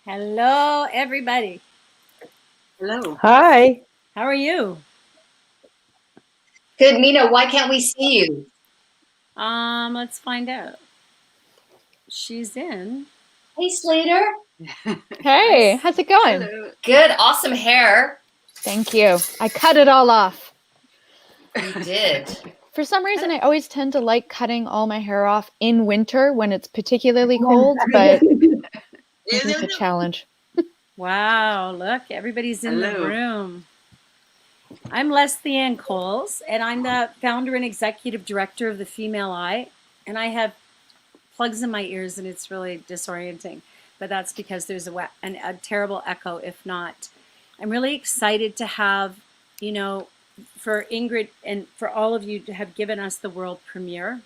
Hello, everybody. Hello. Hi. How are you? Good, Mina. Why can't we see you? Let's find out. She's in. Hey, Slater. Hey, how's it going? Hello. Good. Awesome hair. Thank you. I cut it all off. You did. For some reason, I always tend to like cutting all my hair off in winter when it's particularly cold, but it's a challenge. Wow, look, everybody's in the room. I'm Leslie Ann Coles, and I'm the founder and executive director of the Female Eye, and I have plugs in my ears, and it's really disorienting, but that's because there's a terrible echo, if not. I'm really excited to have, for Ingrid and for all of you to have given us the world premiere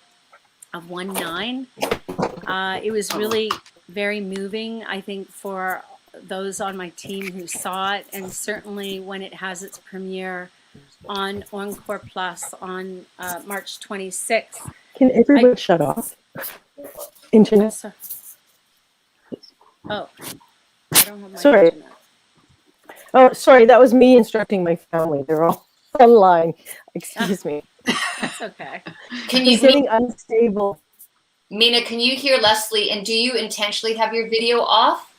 of 1/9. It was really very moving, I think, for those on my team who saw it, and certainly when it has its premiere on Encore Plus on March 26th. Can everybody shut off? Internet. Oh, I don't have my Sorry. internet. Oh, sorry. That was me instructing my family. They're all online. Excuse me. That's okay. Can you getting unstable? Mina, can you hear Leslie? And do you intentionally have your video off?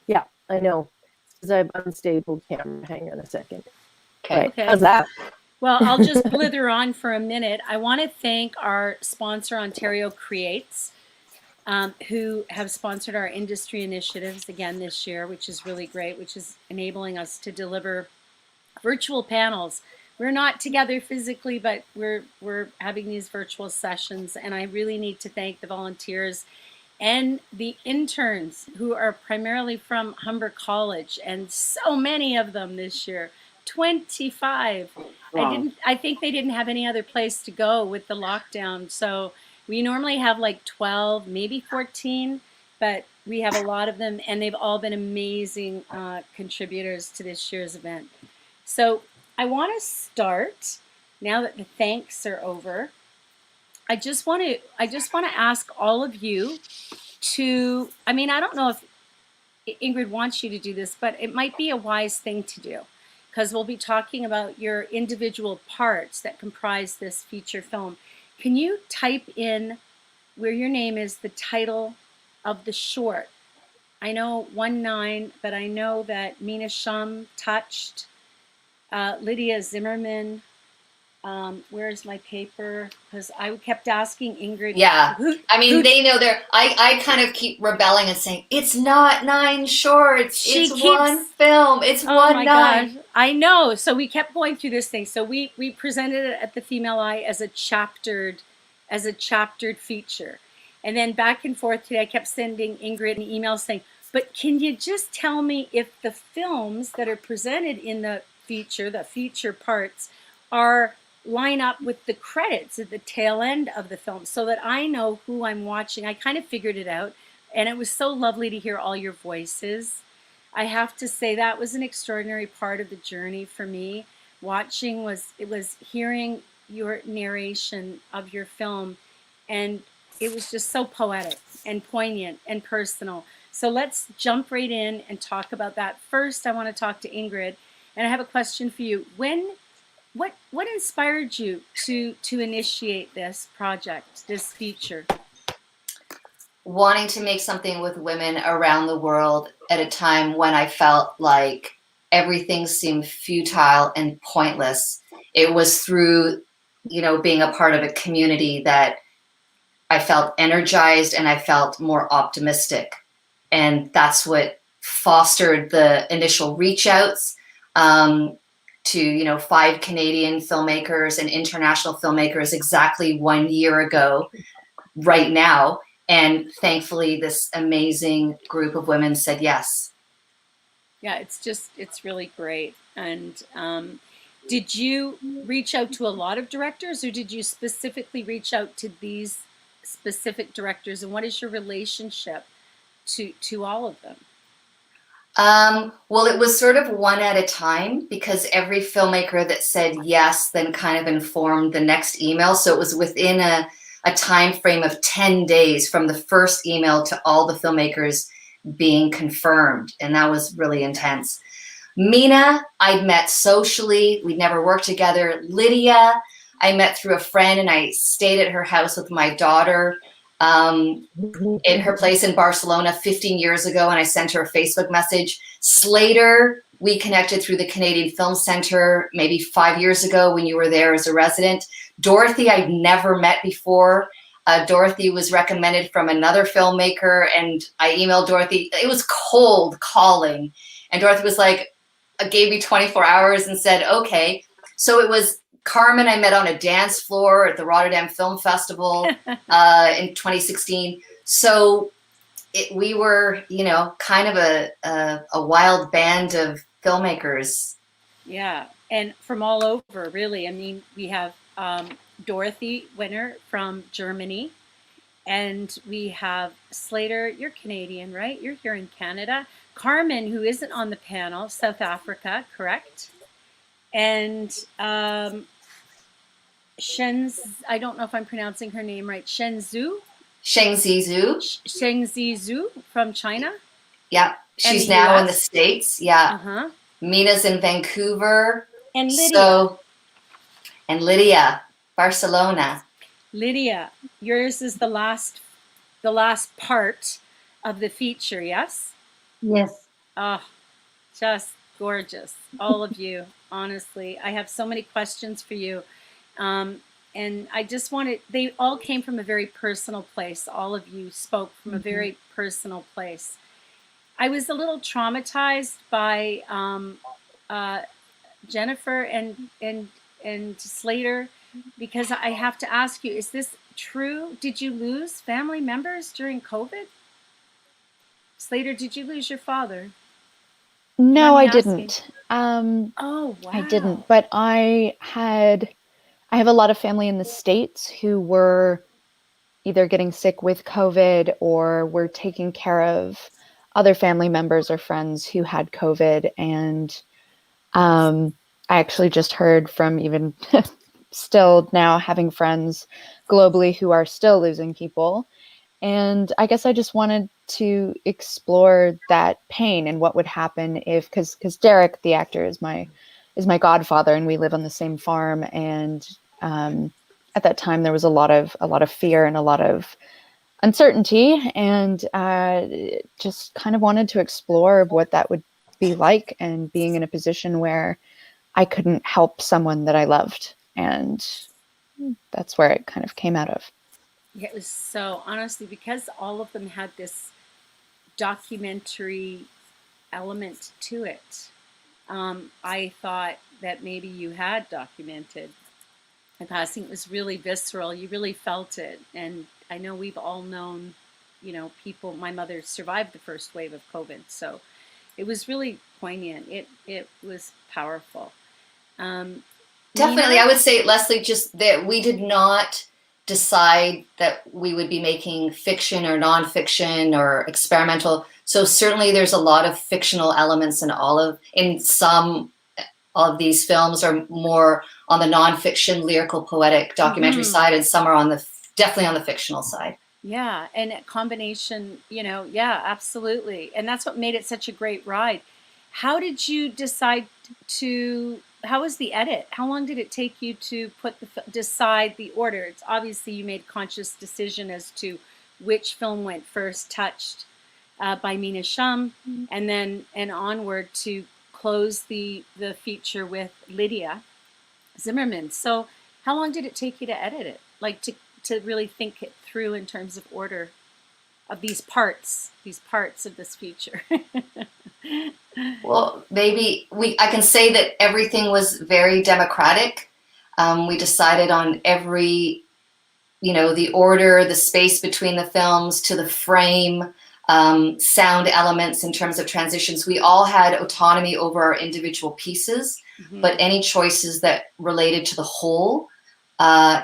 Yeah, I know. Because I have unstable camera. Hang on a second. Okay. Right. How's that? Well, I'll just blither on for a minute. I want to thank our sponsor, Ontario Creates, who have sponsored our industry initiatives again this year, which is really great, which is enabling us to deliver virtual panels. We're not together physically, but we're having these virtual sessions, and I really need to thank the volunteers and the interns who are primarily from Humber College, and so many of them this year. 25. Wow. I think they didn't have any other place to go with the lockdown. So we normally have like 12, maybe 14, but we have a lot of them, and they've all been amazing contributors to this year's event. So I want to start now that the thanks are over. I just want to ask all of you to, I mean, I don't know if Ingrid wants you to do this, but it might be a wise thing to do, because we'll be talking about your individual parts that comprise this feature film. Can you type in where your name is, the title of the short? I know 1/9, but I know that Mina Shum touched, Lydia Zimmerman. Where's my paper? Because I kept asking Ingrid. Yeah, they know I kind of keep rebelling and saying, it's not 9 shorts, it's one film, it's 1/9. God. I know, so we kept going through this thing. So we presented it at the Female Eye as a chaptered feature. And then back and forth today, I kept sending Ingrid an email saying, but can you just tell me if the films that are presented in the feature parts, line up with the credits at the tail end of the film, so that I know who I'm watching. I kind of figured it out, and it was so lovely to hear all your voices. I have to say that was an extraordinary part of the journey for me. Watching was hearing your narration of your film, and it was just so poetic and poignant and personal. So let's jump right in and talk about that. First, I want to talk to Ingrid, and I have a question for you. What inspired you to initiate this project, this feature? Wanting to make something with women around the world at a time when I felt like everything seemed futile and pointless. It was through, being a part of a community that I felt energized and I felt more optimistic. And that's what fostered the initial reach outs to 5 Canadian filmmakers and international filmmakers exactly 1 year ago right now. And thankfully this amazing group of women said yes. Yeah, it's really great. And did you reach out to a lot of directors, or did you specifically reach out to these specific directors? And what is your relationship to all of them? Well, it was sort of one at a time, because every filmmaker that said yes then kind of informed the next email. So it was within a time frame of 10 days from the first email to all the filmmakers being confirmed. And that was really intense. Mina, I'd met socially. We'd never worked together. Lydia, I met through a friend, and I stayed at her house with my daughter in her place in Barcelona 15 years ago, and I sent her a Facebook message. Slater, we connected through the Canadian Film Centre maybe 5 years ago when you were there as a resident. Dorothy, I'd never met before. Dorothy was recommended from another filmmaker, and I emailed Dorothy. It was cold calling, and Dorothy was like, gave me 24 hours and said, okay. So it was Carmen I met on a dance floor at the Rotterdam Film Festival in 2016. So we were, kind of a wild band of filmmakers. Yeah, and from all over, really. I mean, we have Dorothy Winner from Germany, and we have Slater. You're Canadian, right? You're here in Canada. Carmen, who isn't on the panel, South Africa, correct? And I don't know if I'm pronouncing her name right. Shengzi Zhu from China. Yeah, she's now in the States. Yeah. Uh-huh. Mina's in Vancouver. And Lydia. And Lydia, Barcelona. Lydia, yours is the last part of the feature, yes? Yes. Oh, just gorgeous. All of you, honestly. I have so many questions for you. And I just they all came from a very personal place. All of you spoke from a very personal place. I was a little traumatized by Jennifer and Slater, because I have to ask you, is this true? Did you lose family members during COVID? Slater, did you lose your father? No, I didn't. Oh, wow. I didn't, but I have a lot of family in the States who were either getting sick with COVID or were taking care of other family members or friends who had COVID. And I actually just heard from even still now having friends globally who are still losing people. And I guess I just wanted to explore that pain and what would happen if, because Derek, the actor, is my godfather, and we live on the same farm. And at that time, there was a lot of fear and a lot of uncertainty, and just kind of wanted to explore what that would be like, and being in a position where I couldn't help someone that I loved, and that's where it kind of came out of. Yeah, it was so, honestly, because all of them had this documentary element to it. I thought that maybe you had documented the passing. It was really visceral. You really felt it. And I know we've all known, people. My mother survived the first wave of COVID, so it was really poignant. It was powerful. Definitely, Nina? I would say, Leslie, just that we did not decide that we would be making fiction or nonfiction or experimental. So certainly there's a lot of fictional elements in some of these films are more on the nonfiction, lyrical, poetic, documentary side, and some are definitely on the fictional side. Yeah, and a combination, yeah, absolutely. And that's what made it such a great ride. How did you decide how was the edit? How long did it take you to decide the order? It's obviously you made a conscious decision as to which film went first, Touched by Mina Shum, and onward to close the feature with Lydia Zimmerman. So how long did it take you to edit it? Like to really think it through in terms of order these parts of this feature. Well, maybe I can say that everything was very democratic. We decided on every, the order, the space between the films to the frame, sound elements in terms of transitions. We all had autonomy over our individual pieces, but any choices that related to the whole,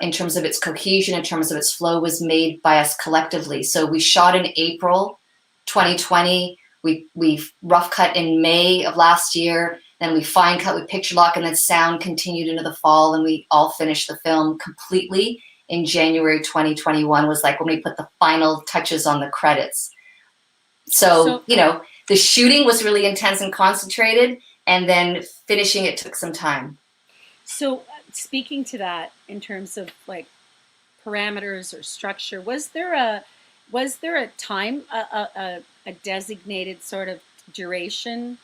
in terms of its cohesion, in terms of its flow, was made by us collectively. So we shot in April 2020. We rough cut in May of last year. Then we fine cut with picture lock, and then sound continued into the fall, and we all finished the film completely in January 2021. Was like when we put the final touches on the credits. So the shooting was really intense and concentrated, and then finishing it took some time. So speaking to that in terms of like parameters or structure, was there a time, a designated sort of duration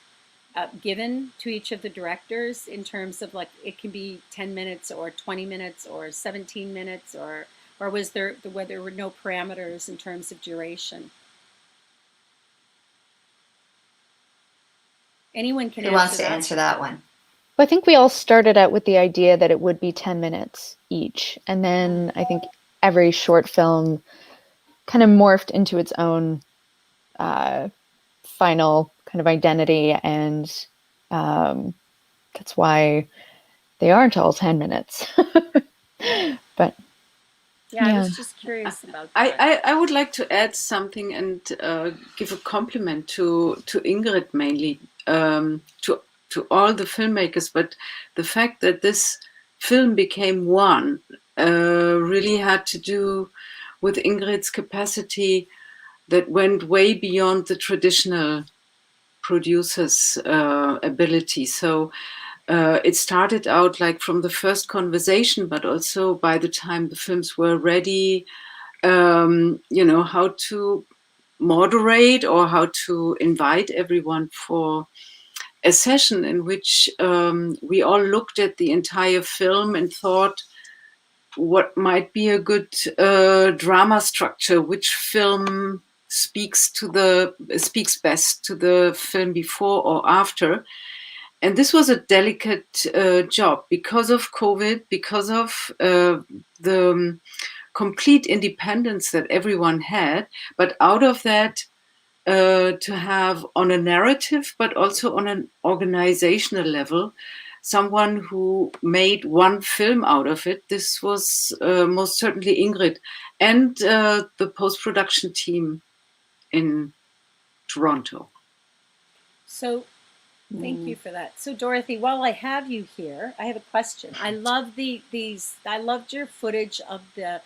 given to each of the directors in terms of like it can be 10 minutes or 20 minutes or 17 minutes, or was there were no parameters in terms of duration? Anyone can. Who wants to answer that one? I think we all started out with the idea that it would be 10 minutes each. And then I think every short film kind of morphed into its own final kind of identity. And that's why they aren't all 10 minutes. But yeah, I was just curious about that. I would like to add something and give a compliment to Ingrid mainly, to all the filmmakers, but the fact that this film became one really had to do with Ingrid's capacity that went way beyond the traditional producer's ability. So it started out like from the first conversation, but also by the time the films were ready, how to moderate or how to invite everyone for a session in which we all looked at the entire film and thought what might be a good drama structure, which film speaks best to the film before or after. And this was a delicate job because of COVID, because of the complete independence that everyone had. But out of that, to have on a narrative, but also on an organizational level, someone who made one film out of it. This was most certainly Ingrid and the post-production team in Toronto. So thank you for that. So Dorothy, while I have you here, I have a question. I love I loved your footage of the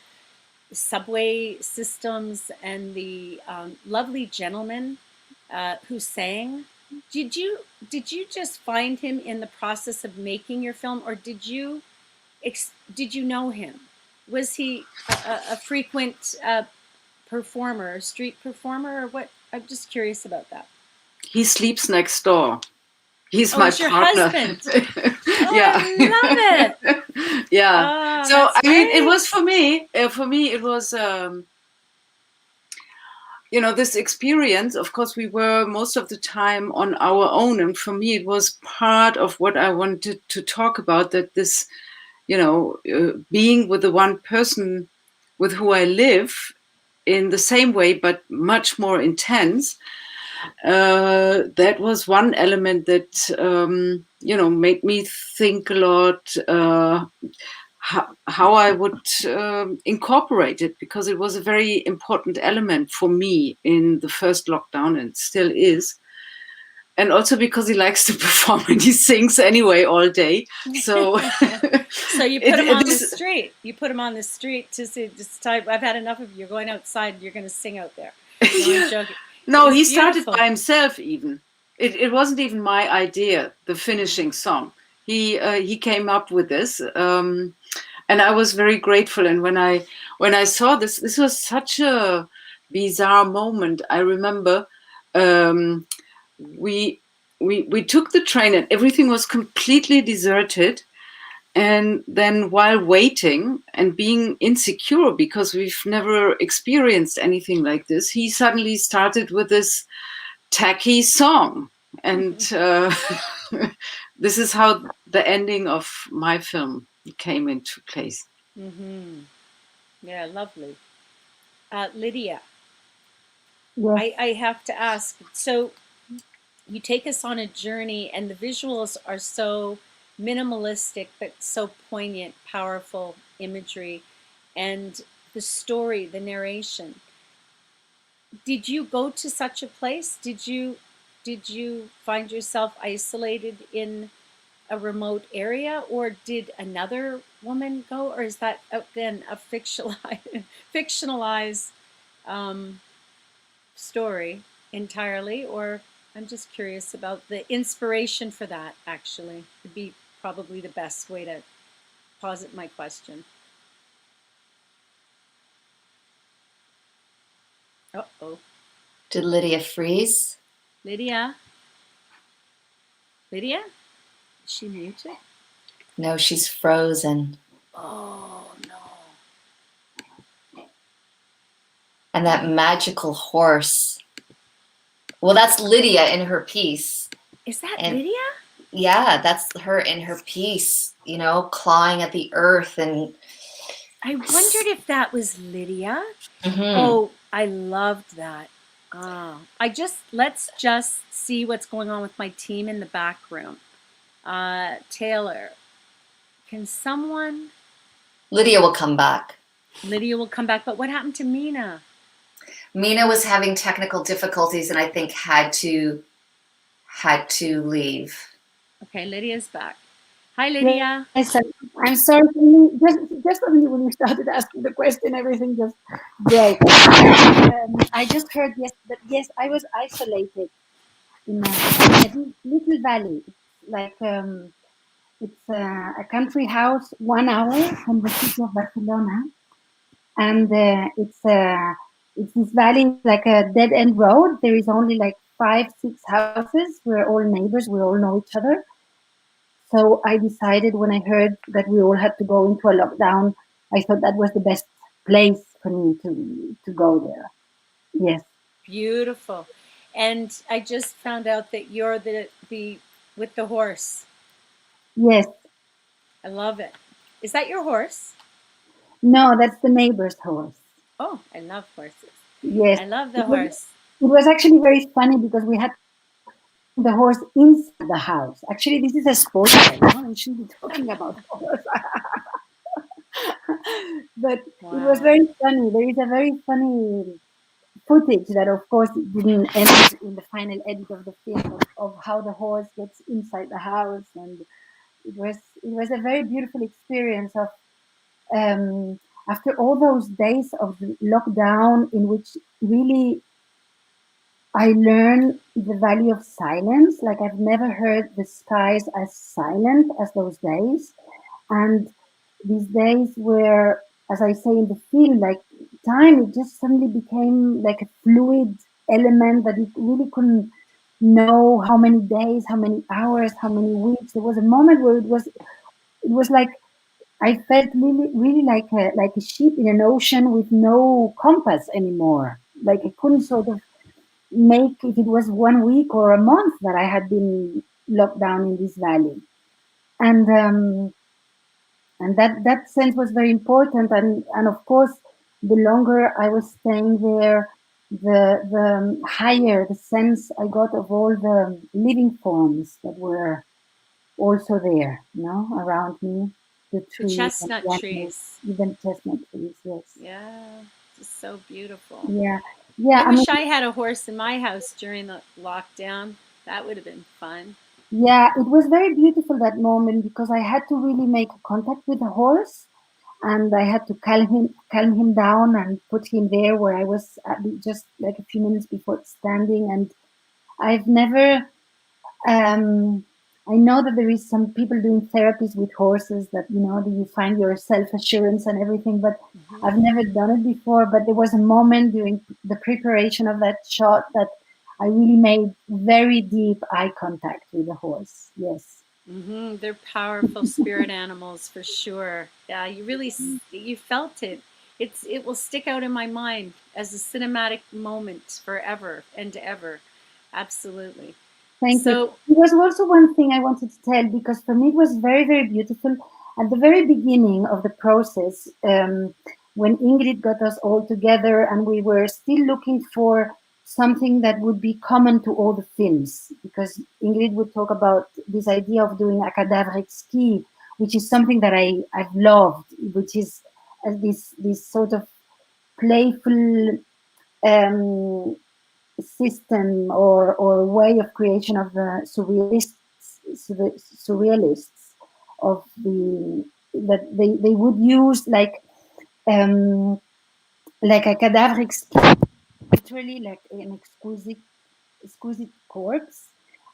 subway systems and the lovely gentleman who sang. Did you just find him in the process of making your film, or did you know him? Was he a frequent performer, street performer, or what? I'm just curious about that. He sleeps next door. He's my your partner. husband. Yeah, I love it. Yeah. Oh, So I mean, great. it was for me. It was. This experience, of course, we were most of the time on our own. And for me, it was part of what I wanted to talk about, that this, being with the one person with who I live in the same way, but much more intense. That was one element that, made me think a lot, how I would incorporate it, because it was a very important element for me in the first lockdown, and still is. And also because he likes to perform and he sings anyway all day. So, so you put him on the street. You put him on the street to see this type. I've had enough of you. You're going outside. You're going to sing out there. No, I'm joking. No, he started by himself. Even it wasn't even my idea. The finishing song. He came up with this. And I was very grateful. And when I saw this was such a bizarre moment. I remember we took the train and everything was completely deserted. And then while waiting and being insecure because we've never experienced anything like this, he suddenly started with this tacky song. And this is how the ending of my film came into place. Mm-hmm. Yeah, lovely. Lydia, Yes. I have to ask, so you take us on a journey and the visuals are so minimalistic but so poignant, powerful imagery, and the story, the narration. Did you go to such a place? Did you find yourself isolated in a remote area, or did another woman go, or is that then a fictionalized um, story entirely? Or I'm just curious about the inspiration for that. Actually, would be probably the best way to posit my question. Oh, Did Lydia freeze? Lydia, Lydia, is she muted? No, she's frozen. Oh no. And that magical horse. Well, that's Lydia in her piece. Is that And Lydia? yeah, that's her in her piece, you know, clawing at the earth. And I wondered if that was Lydia. Mhm. Oh, I loved that. Let's just see what's going on with my team in the back room. Taylor, can someone? Lydia will come back. Lydia will come back, but what happened to Mina? Mina was having technical difficulties and I think had to leave. Okay, Lydia's back. Hi, Lydia. Yes, I'm sorry. Just only when you started asking the question, everything just broke. I just heard yes, but yes, I was isolated in a little valley. It's like it's a country house, 1 hour from the city of Barcelona, and it's this valley like a dead end road. There is only like 5, 6 houses. We're all neighbors. We all know each other. So I decided when I heard that we all had to go into a lockdown, I thought that was the best place for me to go there. Yes. Beautiful. And I just found out that you're the with the horse. Yes. I love it. Is that your horse? No, that's the neighbor's horse. Oh, I love horses. Yes. I love the horse. It was actually very funny because we had the horse inside the house. Actually, this is a spoiler. I shouldn't be talking about horse. But it was Wow. very funny. There is a very funny footage that, of course, didn't end in the final edit of the film of how the horse gets inside the house, and it was a very beautiful experience of um, after all those days of the lockdown, in which really I learned the value of silence. Like I've never heard the skies as silent as those days. And these days where, as I say in the film, like time, it just suddenly became like a fluid element that it really couldn't know how many days, how many hours, how many weeks. There was a moment where it was like I felt really, really like a ship in an ocean with no compass anymore. Like I couldn't sort of make if it was 1 week or a month that I had been locked down in this valley, and that sense was very important. And of course, the longer I was staying there, the higher the sense I got of all the living forms that were also there, around me, the The trees and chestnut the animals, trees. even chestnut trees. Yes. Yeah, just so beautiful. Yeah. Yeah. I I mean, wish I had a horse in my house during the lockdown. That would have been fun. yeah, it was very beautiful that moment because I had to really make contact with the horse, and I had to calm him down and put him there where I was just like a few minutes before standing. And I've never I know that there is some people doing therapies with horses that that you find your self assurance and everything, but I've never done it before. But there was a moment during the preparation of that shot that I really made very deep eye contact with the horse. Yes. They're powerful spirit animals for sure. Yeah, you really you felt it. It will stick out in my mind as a cinematic moment forever and ever. Absolutely. Thank you. So, There was also one thing I wanted to tell, because for me it was very, very beautiful. At the very beginning of the process, when Ingrid got us all together and we were still looking for something that would be common to all the films, because Ingrid would talk about this idea of doing a cadaveric ski, which is something that I've loved, which is this sort of playful um, system or way of creation of the surrealists of the that they would use um, like a cadaveric skin, literally like an exquisite corpse,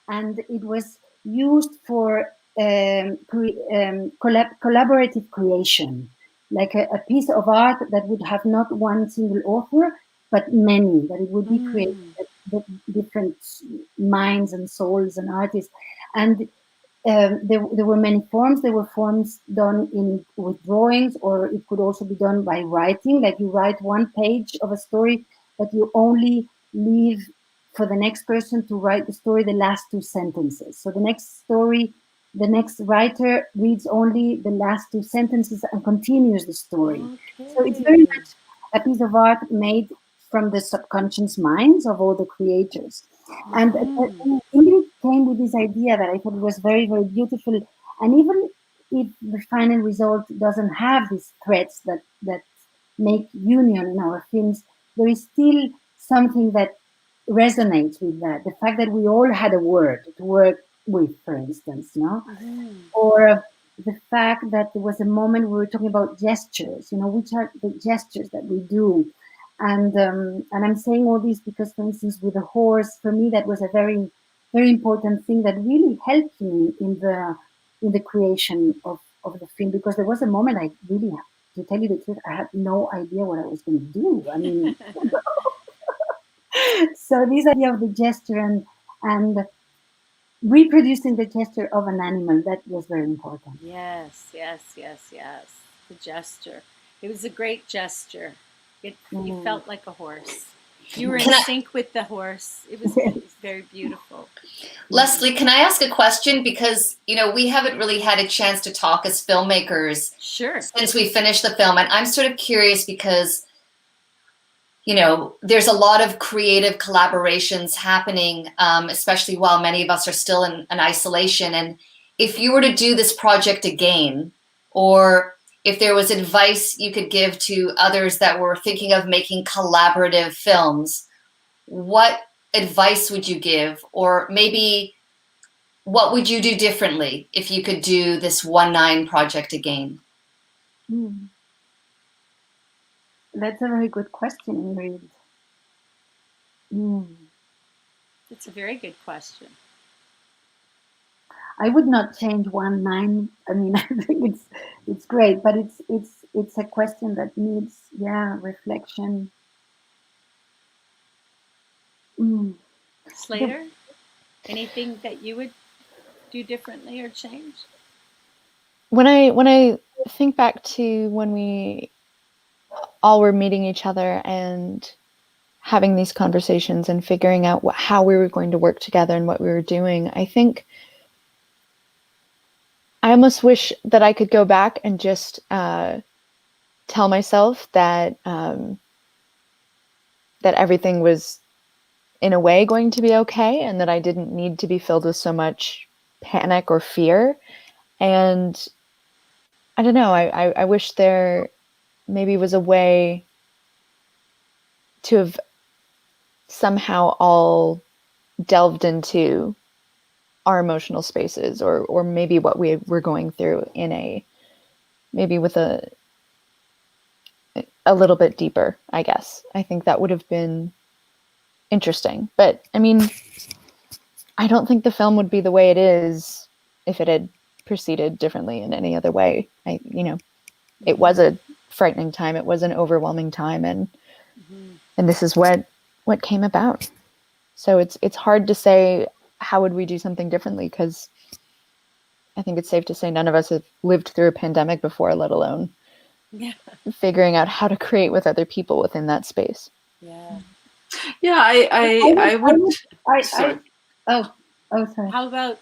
and it was used for collaborative creation, like a piece of art that would have not one single author, but many, that it would be created at different minds and souls and artists. And there were many forms. There were forms done in with drawings, or it could also be done by writing. Like you write one page of a story, but you only leave for the next person to write the story the last two sentences. So the next writer reads only the last two sentences and continues the story. So it's very okay. much a piece of art made from the subconscious minds of all the creators. And Ingrid came with this idea that I thought was very, very beautiful. And even if the final result doesn't have these threads that make union in our films, there is still something that resonates with that. The fact that we all had a word to work with, for instance, or the fact that there was a moment we were talking about gestures, which are the gestures that we do. And I'm saying all this because, for instance, with the horse, for me, that was a very, very important thing that really helped me in the creation of the film, because there was a moment I really, to tell you the truth, I had no idea what I was going to do. I mean, so this idea of the gesture and reproducing the gesture of an animal, that was very important. Yes, yes, yes, yes. The gesture. It was a great gesture. You Mm. felt like a horse. You were in Can I, sync with the horse. It was very beautiful. Leslie, can I ask a question? Because, we haven't really had a chance to talk as filmmakers Sure. since we finished the film. And I'm sort of curious because, there's a lot of creative collaborations happening, especially while many of us are still in isolation. And if you were to do this project again, or if there was advice you could give to others that were thinking of making collaborative films, what advice would you give? Or maybe what would you do differently if you could do this 1-9 project again? Mm. That's a very good question, Ingrid. Mm. It's a very good question. I would not change 1-9. I mean, I think it's great, but it's a question that needs, reflection. Mm. Slater, anything that you would do differently or change? When I think back to when we all were meeting each other and having these conversations and figuring out how we were going to work together and what we were doing, I think I almost wish that I could go back and just tell myself that that everything was in a way going to be okay, and that I didn't need to be filled with so much panic or fear. And I don't know, I wish there maybe was a way to have somehow all delved into our emotional spaces, or maybe what we were going through in maybe with a little bit deeper, I guess. I think that would have been interesting. But I mean, I don't think the film would be the way it is if it had proceeded differently in any other way. It was a frightening time. It was an overwhelming time, and this is what came about. So it's hard to say how would we do something differently, because I think it's safe to say none of us have lived through a pandemic before, let alone Yeah. figuring out how to create with other people within that space. Yeah. Yeah, I would. Sorry. Sorry. How about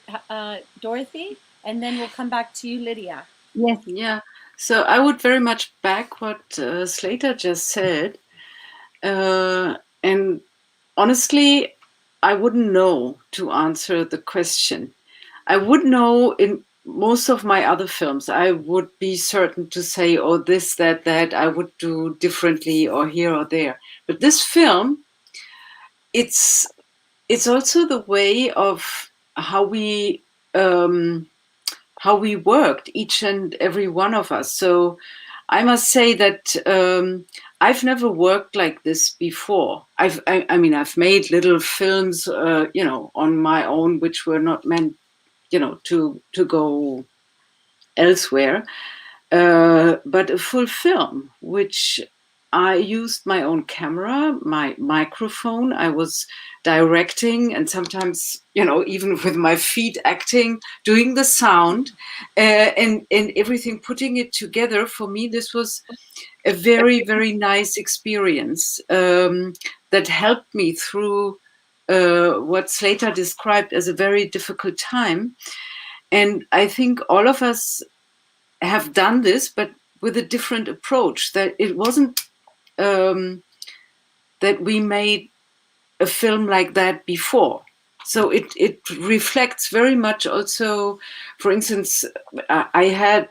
Dorothy? And then we'll come back to you, Lydia. Yes. Yeah. So I would very much back what Slater just said. And honestly, I wouldn't know to answer the question. I would know in most of my other films, I would be certain to say, oh, this, that I would do differently or here or there. But this film, it's also the way of how we worked, each and every one of us. So I must say that I've never worked like this before. I mean, I've made little films, on my own, which were not meant, to go elsewhere. But a full film, which I used my own camera, my microphone. I was directing, and sometimes, even with my feet acting, doing the sound, and everything, putting it together. For me, this was a very, very nice experience that helped me through what Slater described as a very difficult time. And I think all of us have done this, but with a different approach. That it wasn't that we made a film like that before. So it reflects very much also, for instance, I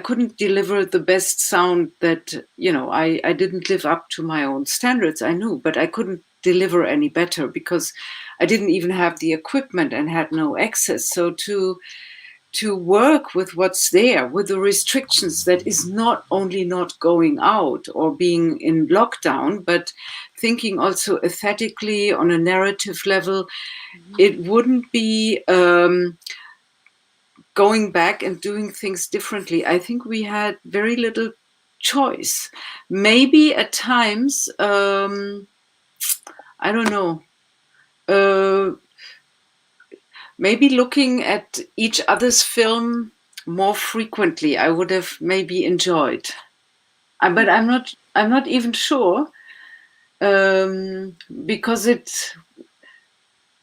couldn't deliver the best sound that, I didn't live up to my own standards, I knew, but I couldn't deliver any better because I didn't even have the equipment and had no access. So to work with what's there, with the restrictions, that is not only not going out or being in lockdown, but thinking also aesthetically on a narrative level, it wouldn't be going back and doing things differently. I think we had very little choice. Maybe at times, I don't know, maybe looking at each other's film more frequently, I would have maybe enjoyed. But I'm not even sure, because it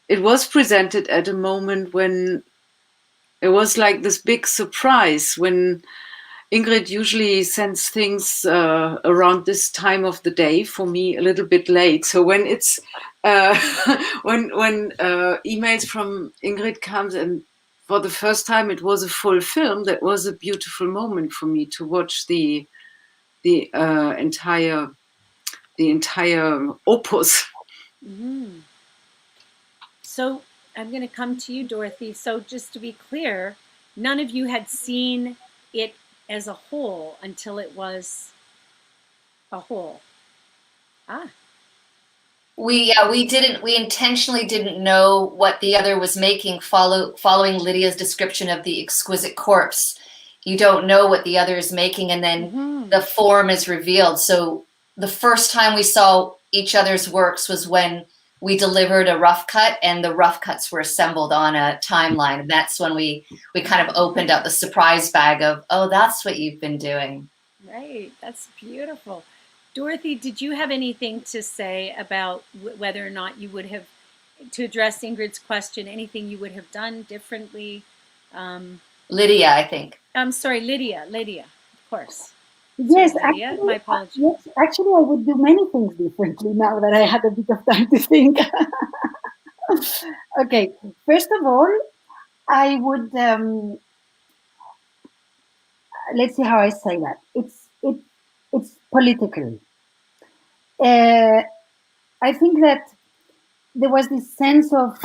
was presented at a moment when it was like this big surprise, when Ingrid usually sends things around this time of the day, for me a little bit late. So when it's when emails from Ingrid comes, and for the first time it was a full film, that was a beautiful moment for me to watch the entire opus. Mm-hmm. So I'm going to come to you, Dorothy. So just to be clear, none of you had seen it as a whole until it was a whole. We intentionally didn't know what the other was making. Following Lydia's description of the exquisite corpse, you don't know what the other is making, and then the form is revealed. So the first time we saw each other's works was when we delivered a rough cut, and the rough cuts were assembled on a timeline. And that's when we kind of opened up the surprise bag of, oh, that's what you've been doing. Right. That's beautiful. Dorothy, did you have anything to say about whether or not you would have, to address Ingrid's question, anything you would have done differently? Lydia, I think. I'm sorry, Lydia, of course. Yes, Sorry, Lydia, actually, my apologies. yes, actually, I would do many things differently now that I had a bit of time to think. Okay, first of all, I would, let's see how I say that. It's political. I think that there was this sense of,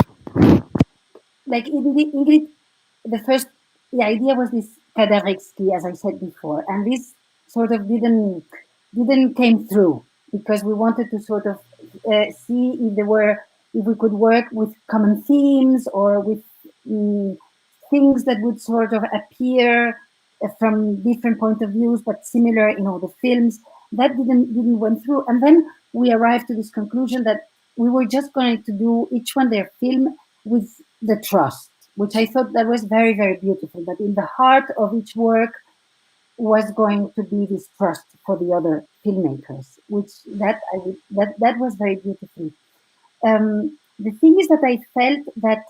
like Ingrid, the idea was this Kadarevsky, as I said before, and this sort of didn't came through, because we wanted to sort of see if we could work with common themes, or with things that would sort of appear from different point of views, but similar in all the films. That didn't went through, and then we arrived to this conclusion that we were just going to do each one their film with the trust. which I thought that was very, very beautiful. That in the heart of each work was going to be this trust for the other filmmakers, which that was very beautiful. The thing is that I felt that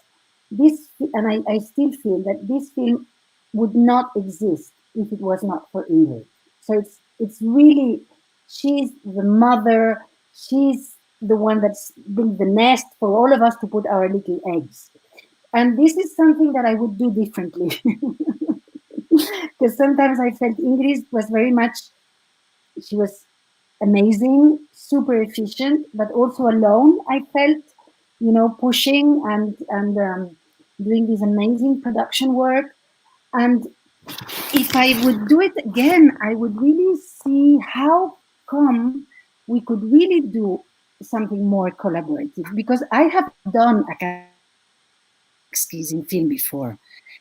this, and I still feel that this film would not exist if it was not for Ingrid. So it's really, she's the mother, she's the one that's built the nest for all of us to put our little eggs. And this is something that I would do differently. Because sometimes I felt Ingrid was very much, she was amazing, super efficient, but also alone. I felt, pushing and doing this amazing production work. And if I would do it again, I would really see how come we could really do something more collaborative. Because I have done academic skills in film before.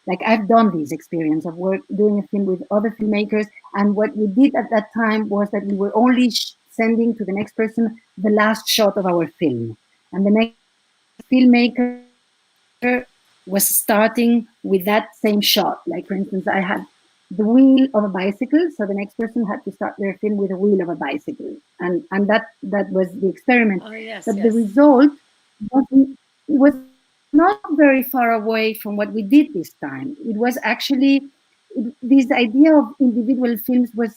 Like I've done this experience of doing a film with other filmmakers, and what we did at that time was that we were only sending to the next person the last shot of our film, and the next filmmaker was starting with that same shot. Like for instance, I had the wheel of a bicycle, so the next person had to start their film with a wheel of a bicycle, and that was the experiment. Oh, yes, but yes. the result was not very far away from what we did this time. It was actually, this idea of individual films was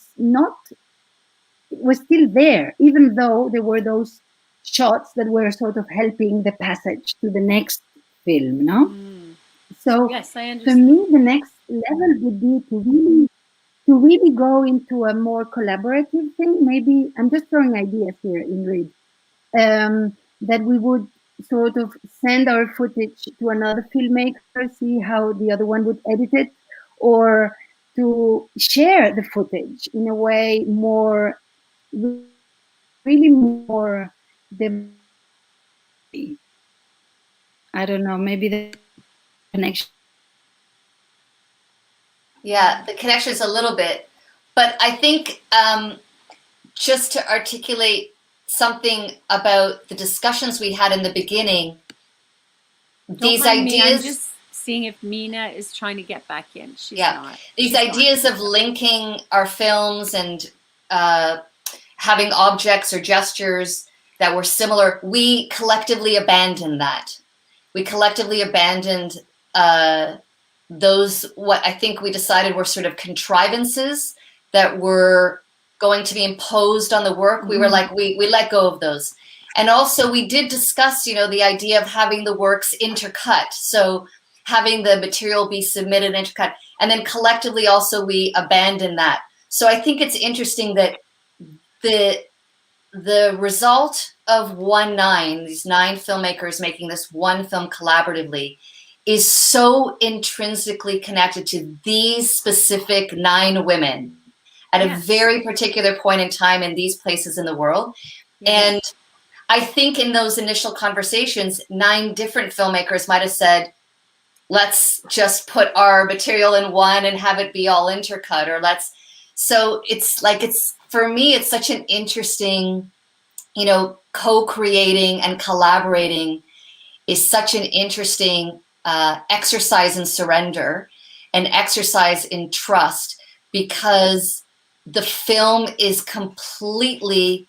still there, even though there were those shots that were sort of helping the passage to the next film, no? So Yes, I for understand. me, the next level would be to really go into a more collaborative thing. Maybe I'm just throwing ideas here, Ingrid. That we would sort of send our footage to another filmmaker, see how the other one would edit it, or to share the footage in a way more, really more, I don't know, maybe the connection. Yeah, the connection is a little bit, but I think just to articulate something about the discussions we had in the beginning, these Don't mind me, I'm ideas, just seeing if Mina is trying to get back in. She's yeah, not. these She's ideas not. of linking our films and having objects or gestures that were similar, we collectively abandoned that. We collectively abandoned those, what I think we decided were sort of contrivances that were going to be imposed on the work. We were like, we let go of those. And also we did discuss, the idea of having the works intercut. So having the material be submitted intercut, and then collectively also we abandoned that. So I think it's interesting that the result of 1/9, these 9 filmmakers making this one film collaboratively, is so intrinsically connected to these specific 9 women at a very particular point in time in these places in the world. And I think in those initial conversations, 9 different filmmakers might have said, let's just put our material in one and have it be all intercut, or so it's like, for me, it's such an interesting, co-creating and collaborating is such an interesting exercise in surrender, an exercise in trust, because the film is completely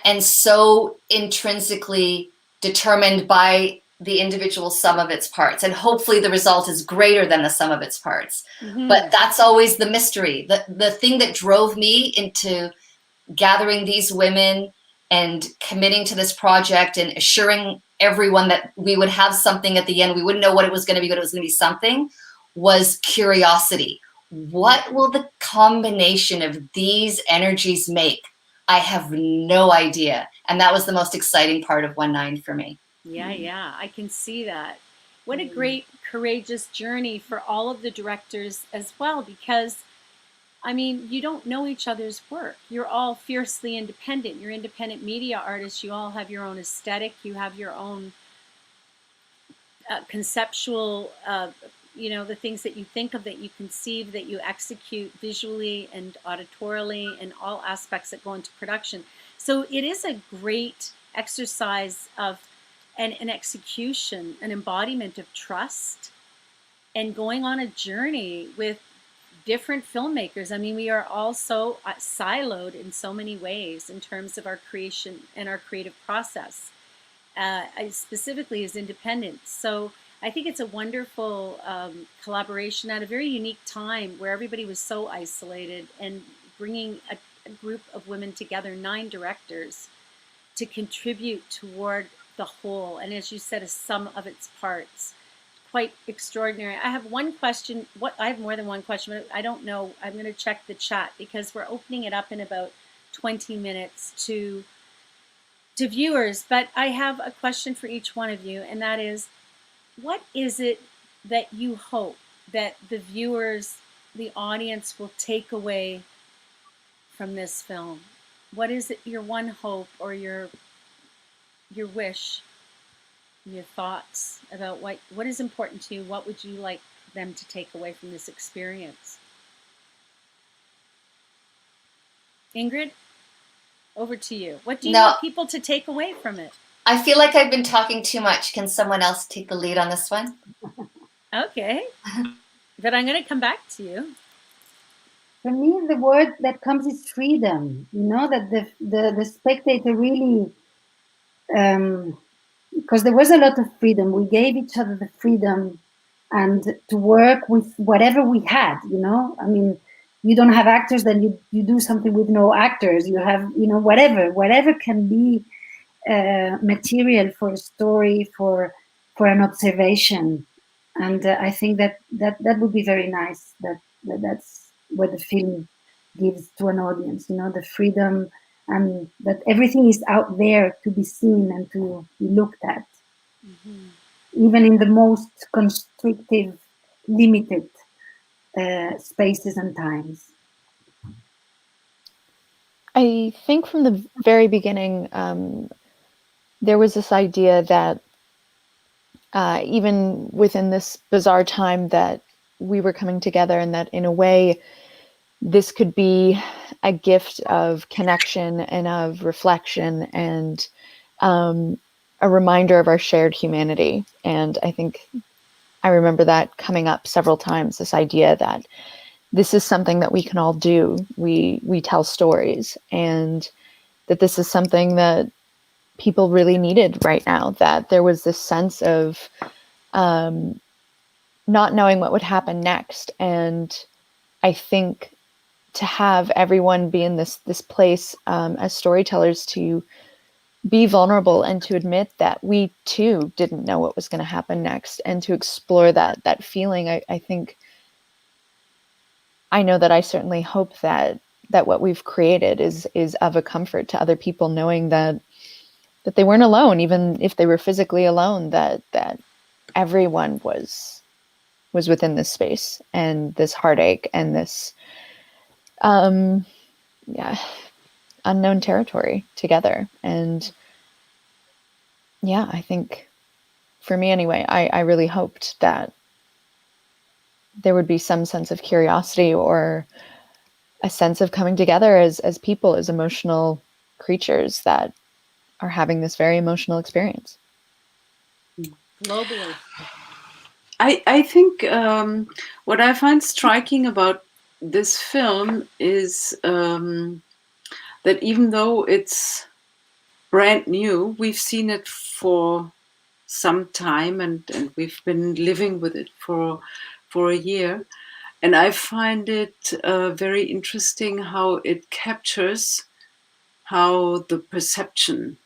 and so intrinsically determined by the individual sum of its parts. And hopefully the result is greater than the sum of its parts. But that's always the mystery. The thing that drove me into gathering these women and committing to this project and assuring everyone that we would have something at the end, we wouldn't know what it was going to be, but it was going to be something, was curiosity. What will the combination of these energies make? I have no idea. And that was the most exciting part of 1/9 for me. Yeah, I can see that. What a great, courageous journey for all of the directors as well, because you don't know each other's work. You're all fiercely independent. You're independent media artists. You all have your own aesthetic. You have your own conceptual, the things that you think of, that you conceive, that you execute visually and auditorially, and all aspects that go into production. So it is a great exercise of and an execution, an embodiment of trust, and going on a journey with different filmmakers. I mean, we are all so siloed in so many ways in terms of our creation and our creative process, specifically as independents. So I think it's a wonderful collaboration at a very unique time where everybody was so isolated, and bringing a group of women together, 9 directors, to contribute toward the whole. And as you said, a sum of its parts. Quite extraordinary. I have one question. I have more than one question, but I don't know. I'm going to check the chat because we're opening it up in about 20 minutes to viewers. But I have a question for each one of you, and that is, what is it that you hope that the viewers, the audience, will take away from this film? What is it, your one hope or your wish, your thoughts about what is important to you? What would you like them to take away from this experience? Ingrid, over to you. What do you want people to take away from it? I feel like I've been talking too much. Can someone else take the lead on this one? Okay. But I'm going to come back to you. For me, the word that comes is freedom. You know, that the spectator really, because there was a lot of freedom. We gave each other the freedom and to work with whatever we had, you know. I mean, you don't have actors, then you do something with no actors. You have, you know, whatever can be material for a story, for an observation. And I think that would be very nice. That's what the film gives to an audience, you know, the freedom, and that everything is out there to be seen and to be looked at, even in the most constrictive, limited spaces and times. I think from the very beginning, there was this idea that even within this bizarre time that we were coming together, and that in a way this could be a gift of connection and of reflection and a reminder of our shared humanity. And I think I remember that coming up several times, this idea that this is something that we can all do. We tell stories, and that this is something that people really needed right now, that there was this sense of not knowing what would happen next. And I think to have everyone be in this place as storytellers, to be vulnerable and to admit that we too didn't know what was going to happen next, and to explore that feeling, I think, I know that I certainly hope that what we've created is of a comfort to other people, knowing that they weren't alone, even if they were physically alone, that everyone was within this space and this heartache and this unknown territory together. And yeah, I think for me anyway, I really hoped that there would be some sense of curiosity or a sense of coming together as people, as emotional creatures that are having this very emotional experience. Globally. I think what I find striking about this film is that even though it's brand new, we've seen it for some time, and we've been living with it for a year. And I find it very interesting how it captures how the perception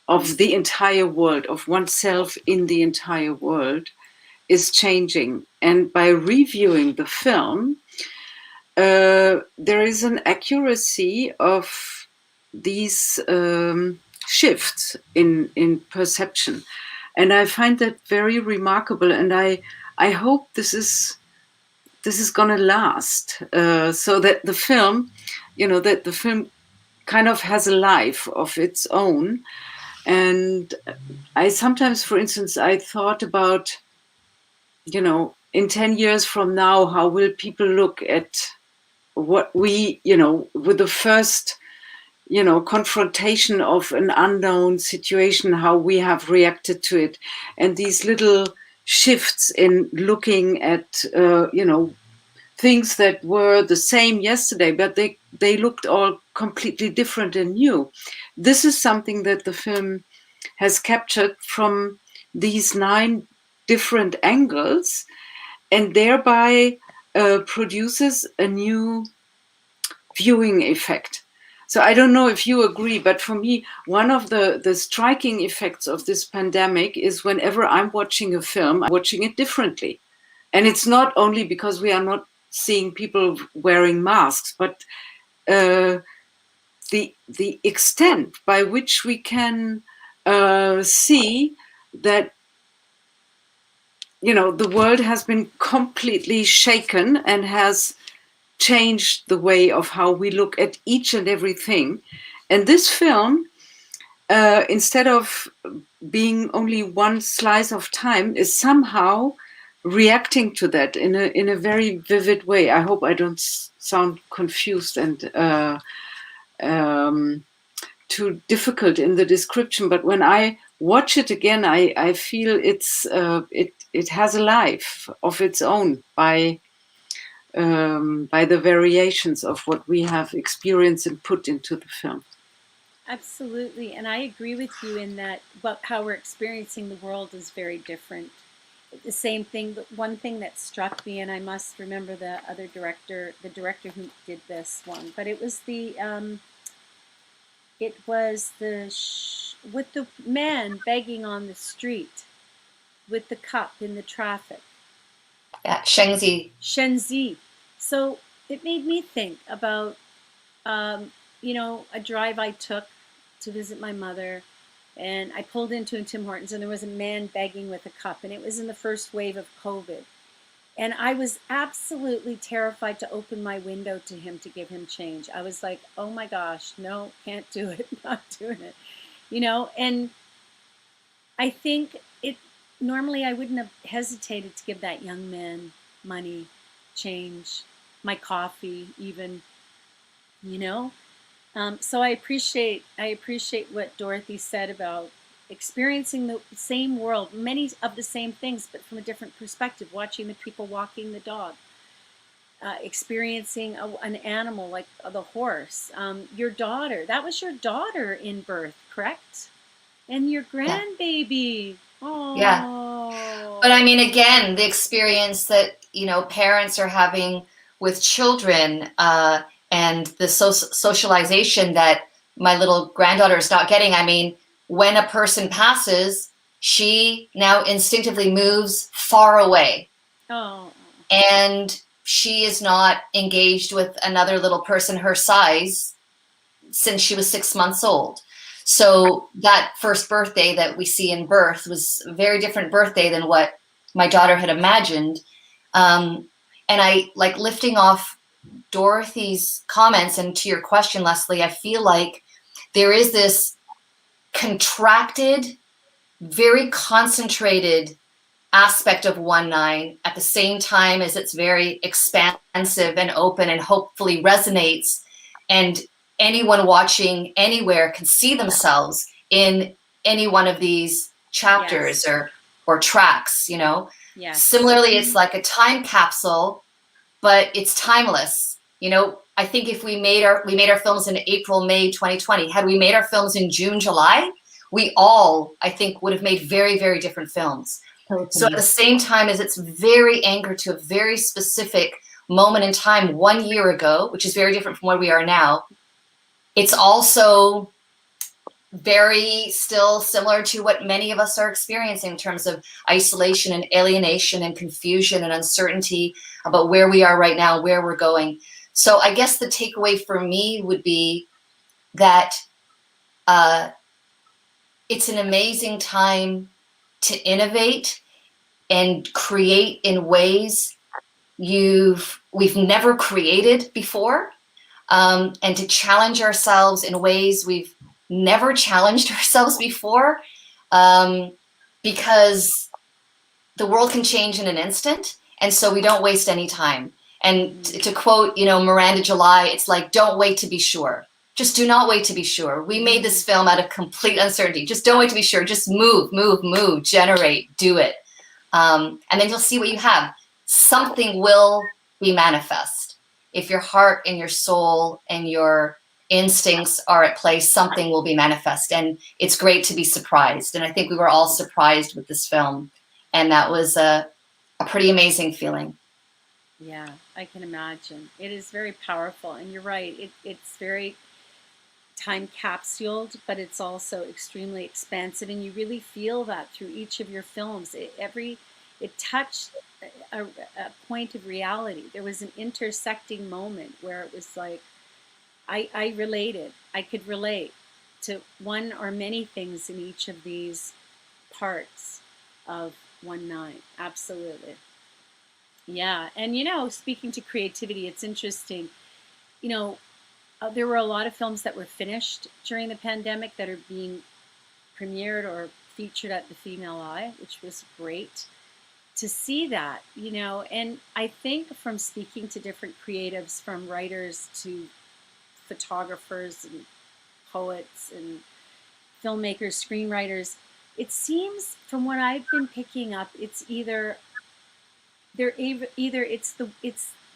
of the entire world, of oneself in the entire world, is changing. And by reviewing the film, there is an accuracy of these shifts in perception. And I find that very remarkable. And I hope this is going to last, so that the film, that the film kind of has a life of its own. And I sometimes, for instance, I thought about, in 10 years from now, how will people look at what we, with the first confrontation of an unknown situation, how we have reacted to it, and these little shifts in looking at things that were the same yesterday, but they looked all completely different and new. This is something that the film has captured from these 9 different angles, and thereby produces a new viewing effect. So I don't know if you agree, but for me, one of the striking effects of this pandemic is whenever I'm watching a film, I'm watching it differently. And it's not only because we are not seeing people wearing masks, but the extent by which we can see that the world has been completely shaken and has changed the way of how we look at each and everything. And this film, instead of being only one slice of time, is somehow reacting to that in a very vivid way. I hope I don't sound confused and too difficult in the description, but when I watch it again, I feel it has a life of its own by the variations of what we have experienced and put into the film. Absolutely, and I agree with you in that. But how we're experiencing the world is very different. The same thing. But one thing that struck me, and I must remember the director who did this one, but it was with the man begging on the street with the cup in the traffic. Yeah, Shengzi. Shenzi. So it made me think about, a drive I took to visit my mother, and I pulled into a Tim Hortons, and there was a man begging with a cup, and it was in the first wave of COVID. And I was absolutely terrified to open my window to him to give him change. I was like, oh my gosh, no, can't do it, not doing it. And I think normally I wouldn't have hesitated to give that young man money, change, my coffee even, So I appreciate what Dorothy said about experiencing the same world, many of the same things, but from a different perspective, watching the people walking the dog, experiencing an animal like the horse. Your daughter, that was your daughter in birth, correct? And your grandbaby. Oh. Yeah. But I mean, again, the experience that, parents are having with children and the socialization that my little granddaughter is not getting. I mean, when a person passes, she now instinctively moves far away. Oh. And she is not engaged with another little person her size since she was 6 months old. So that first birthday that we see in birth was a very different birthday than what my daughter had imagined. And I like lifting off Dorothy's comments, and to your question, Leslie, I feel like there is this contracted, very concentrated aspect of 1/9 at the same time as it's very expansive and open and hopefully resonates, and anyone watching anywhere can see themselves in any one of these chapters. Yes. or tracks, Yes. Similarly, it's like a time capsule, but it's timeless. I think if we made our films in April, May 2020, had we made our films in June, July, we all, I think, would have made very, very different films. Totally. So at the same time as it's very anchored to a very specific moment in time 1 year ago, which is very different from where we are now, it's also very still similar to what many of us are experiencing in terms of isolation and alienation and confusion and uncertainty about where we are right now, where we're going. So I guess the takeaway for me would be that it's an amazing time to innovate and create in ways we've never created before, and to challenge ourselves in ways we've never challenged ourselves before, because the world can change in an instant, and so we don't waste any time. And to quote, Miranda July, it's like, don't wait to be sure. just do not wait to be sure. We made this film out of complete uncertainty. Just don't wait to be sure. Just move, generate, do it. And then you'll see what you have. Something will be manifest. If your heart and your soul and your instincts are at play, something will be manifest. And it's great to be surprised. And I think we were all surprised with this film. And that was a pretty amazing feeling. Yeah, I can imagine. It is very powerful. And you're right. It's very time capsuled, but it's also extremely expansive. And you really feel that through each of your films. It touched a point of reality. There was an intersecting moment where it was like, I related. I could relate to one or many things in each of these parts of 1/9. Absolutely. Yeah. And, speaking to creativity, it's interesting. There were a lot of films that were finished during the pandemic that are being premiered or featured at the Female Eye, which was great to see that, and I think from speaking to different creatives, from writers to photographers and poets and filmmakers, screenwriters, it seems from what I've been picking up, it's either it's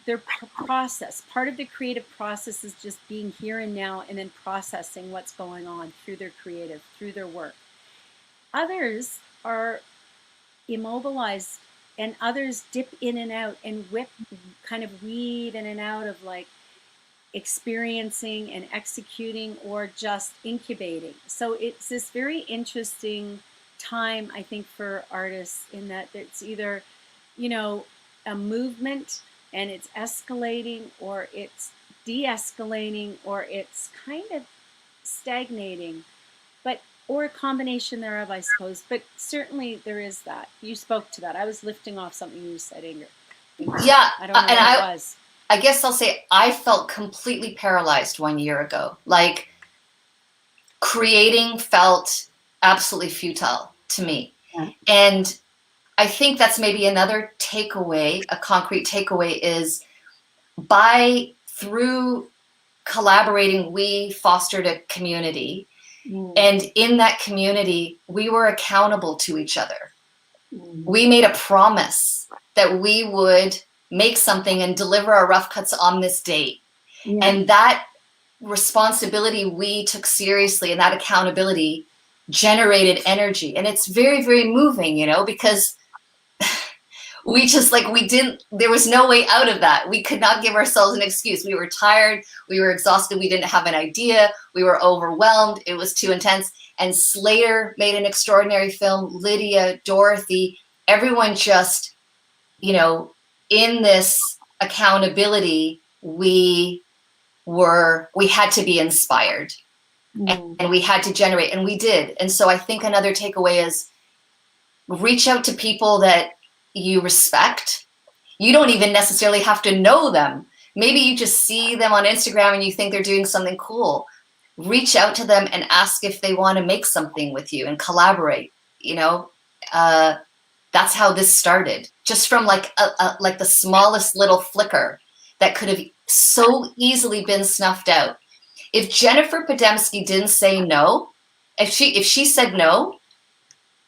their process. Part of the creative process is just being here and now and then processing what's going on through their creative, through their work. Others are immobilized, and others dip in and out and kind of weave in and out of like experiencing and executing or just incubating. So it's this very interesting time, I think, for artists, in that it's either, a movement and it's escalating, or it's de-escalating, or it's kind of stagnating, or a combination thereof, I suppose. But certainly there is that. You spoke to that. I was lifting off something you said, Ingrid. Yeah, I don't know what it was. I guess I'll say I felt completely paralyzed 1 year ago. Like, creating felt absolutely futile to me. Yeah. And I think that's maybe another takeaway, a concrete takeaway, is through collaborating, we fostered a community. And in that community, we were accountable to each other. We made a promise that we would make something and deliver our rough cuts on this date. Yeah. And that responsibility we took seriously, and that accountability generated energy. And it's very, very moving, because there was no way out of that. We could not give ourselves an excuse. We were tired, we were exhausted, we didn't have an idea, we were overwhelmed, it was too intense. And Slater made an extraordinary film, Lydia, Dorothy, everyone just, in this accountability, we had to be inspired, and we had to generate, and we did. And so I think another takeaway is reach out to people that you respect. You don't even necessarily have to know them. Maybe you just see them on Instagram and you think they're doing something cool. Reach out to them and ask if they want to make something with you and collaborate. That's how this started. Just from like the smallest little flicker that could have so easily been snuffed out. If Jennifer Podemski didn't say no, if she said no,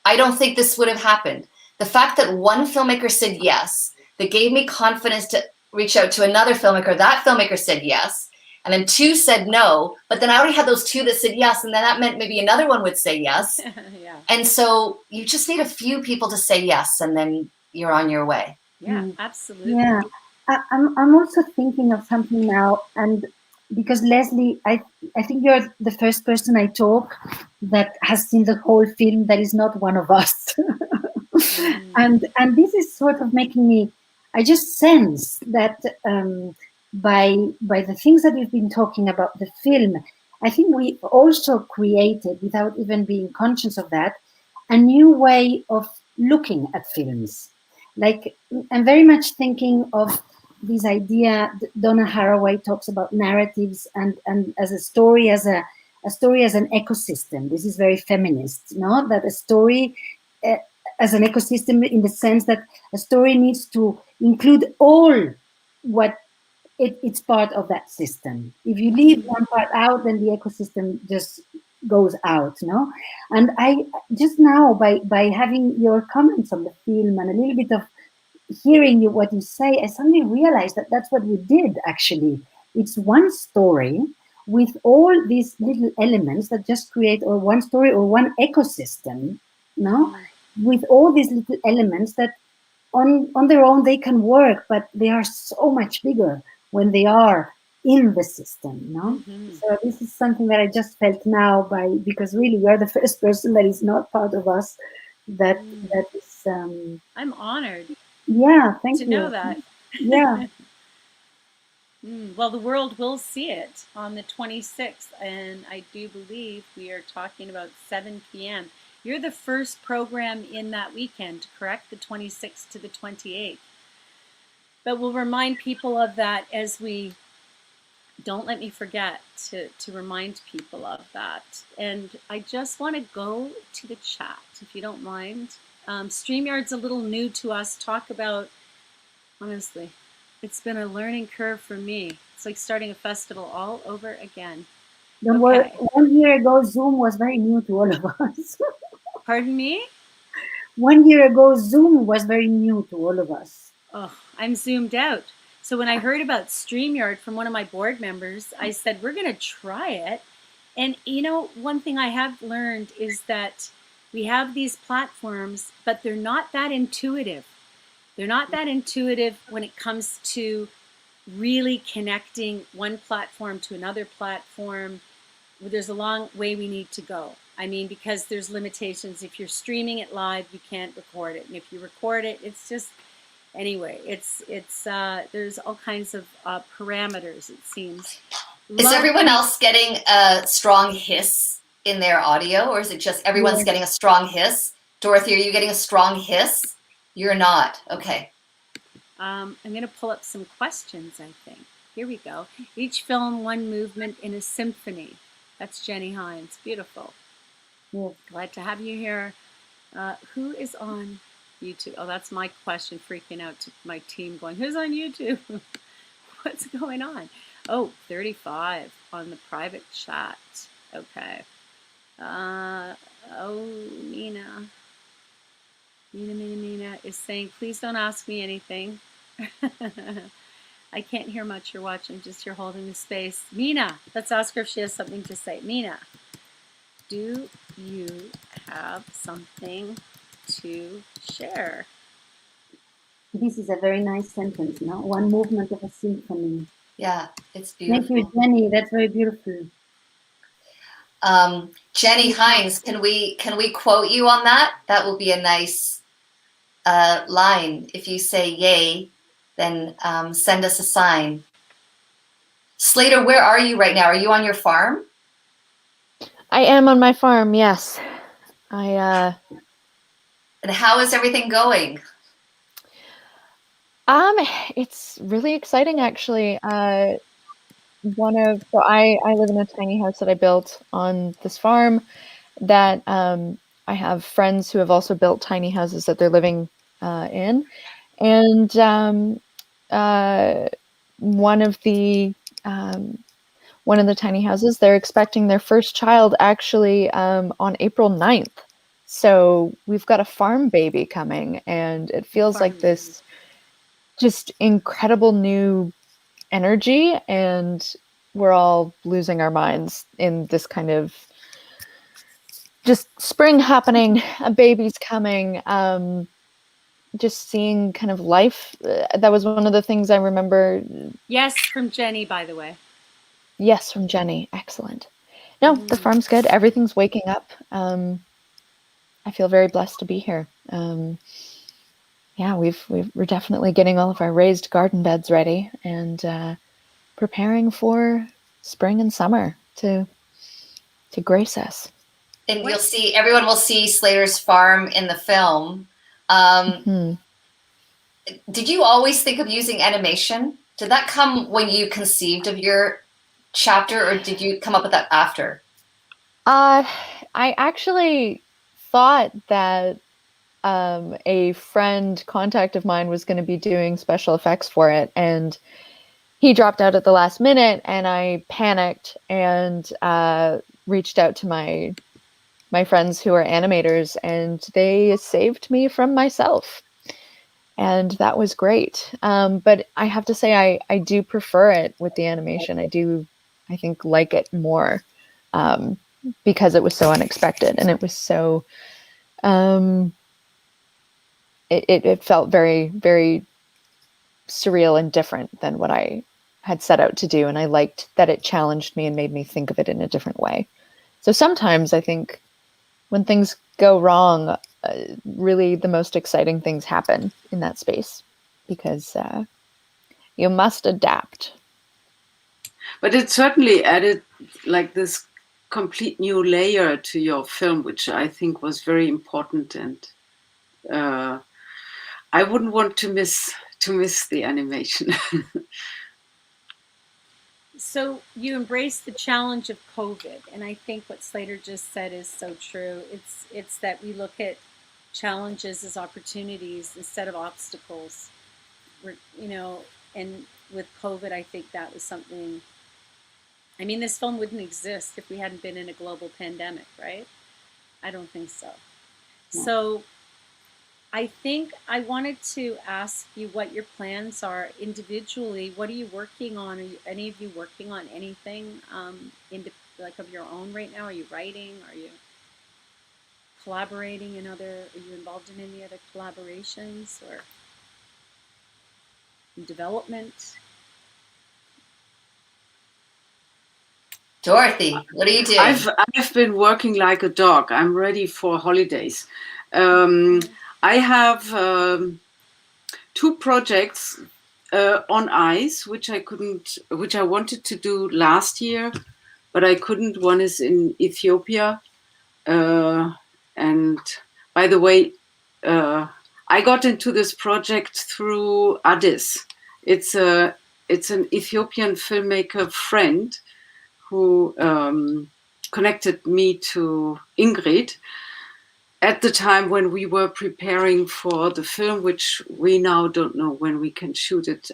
I don't think this would have happened. The fact that one filmmaker said yes, that gave me confidence to reach out to another filmmaker, that filmmaker said yes, and then 2 said no, but then I already had those 2 that said yes, and then that meant maybe another one would say yes. Yeah. And so you just need a few people to say yes, and then you're on your way. Yeah, absolutely. Yeah, I'm also thinking of something now, and because Leslie, I think you're the first person I talk that has seen the whole film that is not one of us. And this is sort of making me, I just sense that by the things that we've been talking about the film, I think we also created, without even being conscious of that, a new way of looking at films. Like, I'm very much thinking of this idea Donna Haraway talks about narratives and as a story as an ecosystem. This is very feminist, no? That a story as an ecosystem, in the sense that a story needs to include all what it's part of that system. If you leave one part out, then the ecosystem just goes out, no? And I just now, by having your comments on the film and a little bit of hearing you what you say, I suddenly realized that that's what we did actually. It's one story with all these little elements that just create, or one story or one ecosystem, no? With all these little elements that on their own they can work, but they are so much bigger when they are in the system, no? So this is something that I just felt now, because really you are the first person that is not part of us that is I'm honored yeah, thank to you. know that. Yeah. Well, the world will see it on the 26th, and I do believe we are talking about 7 p.m. You're the first program in that weekend, correct? The 26th to the 28th. But we'll remind people of that as we don't let me forget to remind people of that. And I just want to go to the chat, if you don't mind. StreamYard's a little new to us. Talk about, honestly, it's been a learning curve for me. It's like starting a festival all over again. Don't worry, Okay. 1 year ago, Zoom was very new to all of us. Pardon me? 1 year ago, Zoom was very new to all of us. Oh, I'm zoomed out. So when I heard about StreamYard from one of my board members, I said, we're going to try it. And you know, one thing I have learned is that we have these platforms, but they're not that intuitive. They're not that intuitive when it comes to really connecting one platform to another platform. There's a long way we need to go. I mean, because there's limitations. If you're streaming it live, you can't record it. And if you record it, it's just, anyway, it's there's all kinds of parameters, it seems. Is everyone else getting a strong hiss in their audio, or is it just everyone's getting a strong hiss? Dorothy, are you getting a strong hiss? You're not. Okay. I'm going to pull up some questions, I think. Here we go. Each film, one movement in a symphony. That's Jenny Hines. Beautiful. Yes. Glad to have you here. Who is on YouTube? Oh, that's my question, freaking out to my team going, who's on YouTube? What's going on? Oh, 35 on the private chat. Okay. Mina. Mina is saying, please don't ask me anything. I can't hear much. You're watching, just you're holding the space. Mina, let's ask her if she has something to say. Mina, do you have something to share? This is a very nice sentence, no? One movement of a symphony. Yeah, it's beautiful. Thank you, Jenny. That's very beautiful. Jenny Hines, can we quote you on that? That will be a nice line. If you say yay, then send us a sign. Slater, where are you right now? Are you on your farm? I am on my farm, yes. And how is everything going? It's really exciting, actually. I live in a tiny house that I built on this farm that I have friends who have also built tiny houses that they're living in. And one of the tiny houses, they're expecting their first child actually on April 9th. So we've got a farm baby coming, and it feels like this just incredible new energy, and we're all losing our minds in this kind of just spring happening, a baby's coming, just seeing kind of life. That was one of the things I remember. Yes, from Jenny, by the way. Yes, from Jenny. Excellent. No, the farm's good. Everything's waking up. I feel very blessed to be here. Yeah, we're definitely getting all of our raised garden beds ready and preparing for spring and summer to grace us. And you'll see, everyone will see Slater's farm in the film. Did you always think of using animation? Did that come when you conceived of your chapter, or did you come up with that after? I actually thought that a friend contact of mine was going to be doing special effects for it, and he dropped out at the last minute, and I panicked and reached out to my friends who are animators, and they saved me from myself. And that was great. But I have to say, I do prefer it with the animation. I think, like it more because it was so unexpected, and it was so, it felt very, very surreal and different than what I had set out to do. And I liked that it challenged me and made me think of it in a different way. So sometimes I think when things go wrong, really the most exciting things happen in that space, because you must adapt. But it certainly added like this complete new layer to your film, which I think was very important, and I wouldn't want to miss the animation. So you embrace the challenge of COVID, and I think what Slater just said is so true. It's that we look at challenges as opportunities instead of obstacles. And with COVID, I think that was something. I mean, this film wouldn't exist if we hadn't been in a global pandemic, right? I don't think so. No. So I think I wanted to ask you what your plans are individually. What are you working on? Are any of you working on anything like of your own right now? Are you writing? Are you collaborating in other? Are you involved in any other collaborations or in development? Dorothy, what are you doing? I've been working like a dog. I'm ready for holidays. I have 2 projects on ice, which I wanted to do last year, but I couldn't. One is in Ethiopia, and by the way, I got into this project through Addis. It's an Ethiopian filmmaker friend who connected me to Ingrid at the time when we were preparing for the film, which we now don't know when we can shoot it.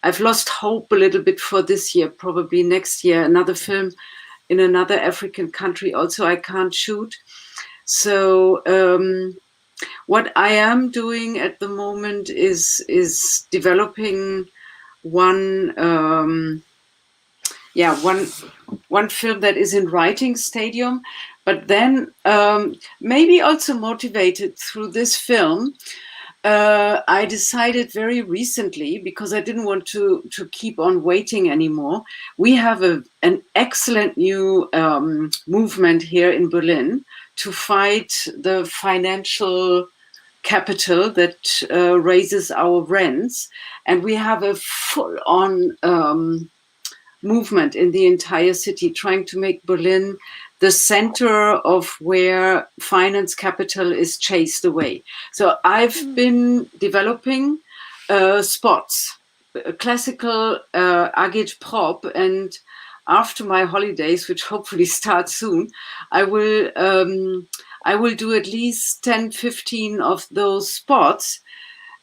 I've lost hope a little bit for this year, probably next year, another film in another African country also I can't shoot. So what I am doing at the moment is developing one film that is in writing stadium, but then maybe also motivated through this film, I decided very recently, because I didn't want to keep on waiting anymore. We have an excellent new movement here in Berlin to fight the financial capital that raises our rents, and we have a full-on movement in the entire city trying to make Berlin the center of where finance capital is chased away. So I've been developing spots, classical agitprop, and after my holidays, which hopefully start soon, I will do at least 10-15 of those spots,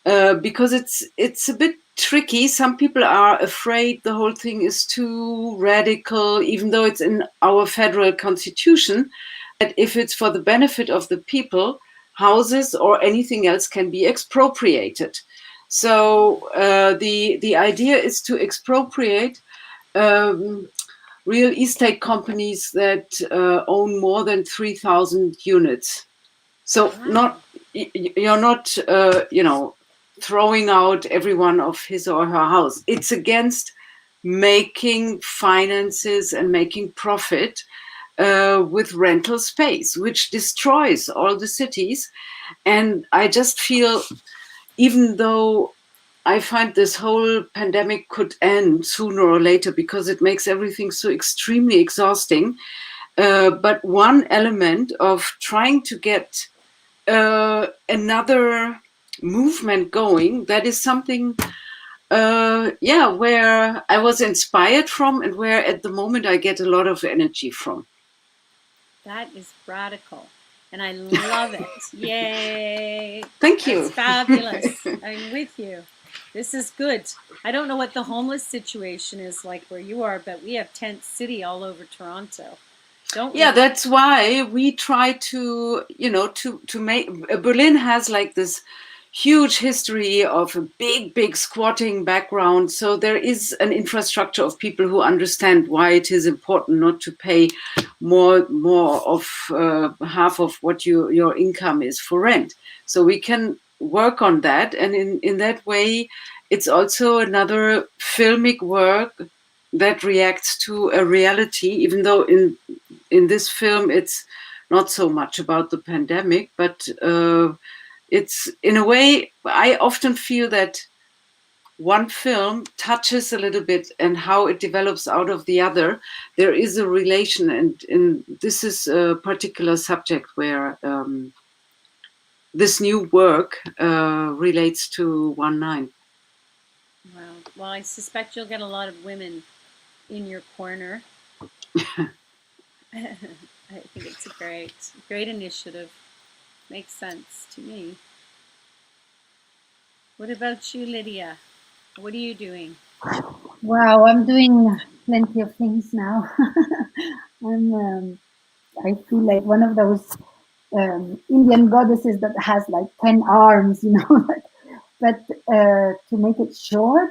because it's a bit tricky. Some people are afraid the whole thing is too radical, even though it's in our federal constitution, that if it's for the benefit of the people, houses or anything else can be expropriated. So the idea is to expropriate real estate companies that own more than 3,000 units. So you're not throwing out everyone of his or her house. It's against making finances and making profit with rental space, which destroys all the cities. And I just feel, even though I find this whole pandemic could end sooner or later because it makes everything so extremely exhausting, but one element of trying to get another movement going, that is something where I was inspired from, and where at the moment I get a lot of energy from. That is radical. and I love it. Yay! Thank you. That's fabulous. I'm with you. This is good. I don't know what the homeless situation is like where you are, but we have tent city all over Toronto, don't we? Yeah, that's why we try to, to make Berlin has like this huge history of a big squatting background. So there is an infrastructure of people who understand why it is important not to pay more of half of what your income is for rent. So we can work on that, and in that way, it's also another filmic work that reacts to a reality, even though in this film it's not so much about the pandemic, but it's, in a way, I often feel that one film touches a little bit and how it develops out of the other. There is a relation, and this is a particular subject where this new work relates to 1/9. Wow. Well, I suspect you'll get a lot of women in your corner. I think it's a great initiative. Makes sense to me. What about you, Lydia? What are you doing? Wow, I'm doing plenty of things now. I feel like one of those Indian goddesses that has like 10 arms, you know. But to make it short,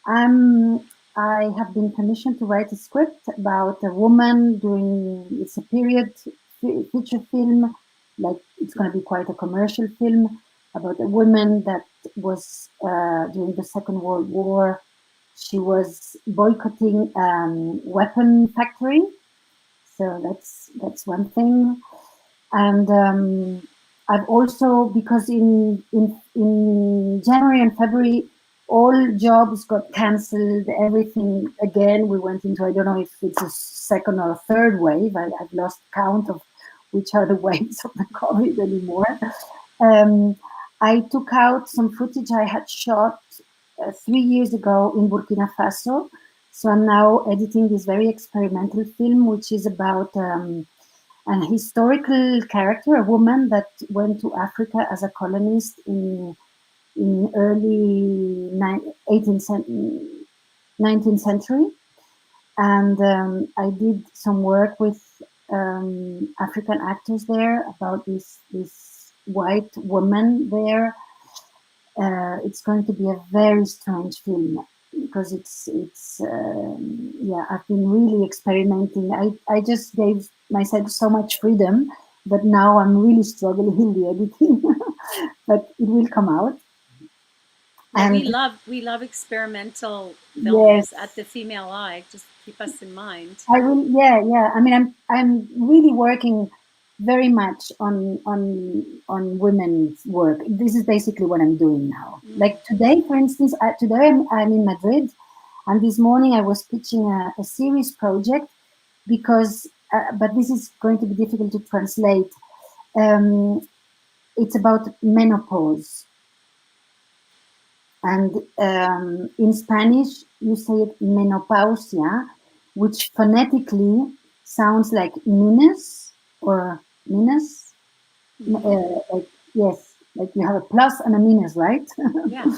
I have been commissioned to write a script about a woman doing, it's a period feature film, like it's going to be quite a commercial film about a woman that was during the Second World War. She was boycotting weapon factory, so that's one thing. And I've also, because in January and February, all jobs got cancelled, everything again. We went into, I don't know if it's a second or a third wave. I've lost count of which are the waves of the COVID anymore. I took out some footage I had shot 3 years ago in Burkina Faso. So I'm now editing this very experimental film, which is about an historical character, a woman that went to Africa as a colonist in early 19th century. And I did some work with African actors there about this white woman there. It's going to be a very strange film because I've been really experimenting. I just gave myself so much freedom, but now I'm really struggling in the editing, but it will come out. Well, And we love experimental films yes, at the Female Eye. Just keep us in mind. I will. Yeah. I mean, I'm really working very much on women's work. This is basically what I'm doing now. Like today, for instance, today I'm in Madrid, and this morning I was pitching a series project because, but this is going to be difficult to translate. It's about menopause, and in Spanish you say it menopausia, which phonetically sounds like minus or minus. Like, yes, like you have a plus and a minus, right? Yeah.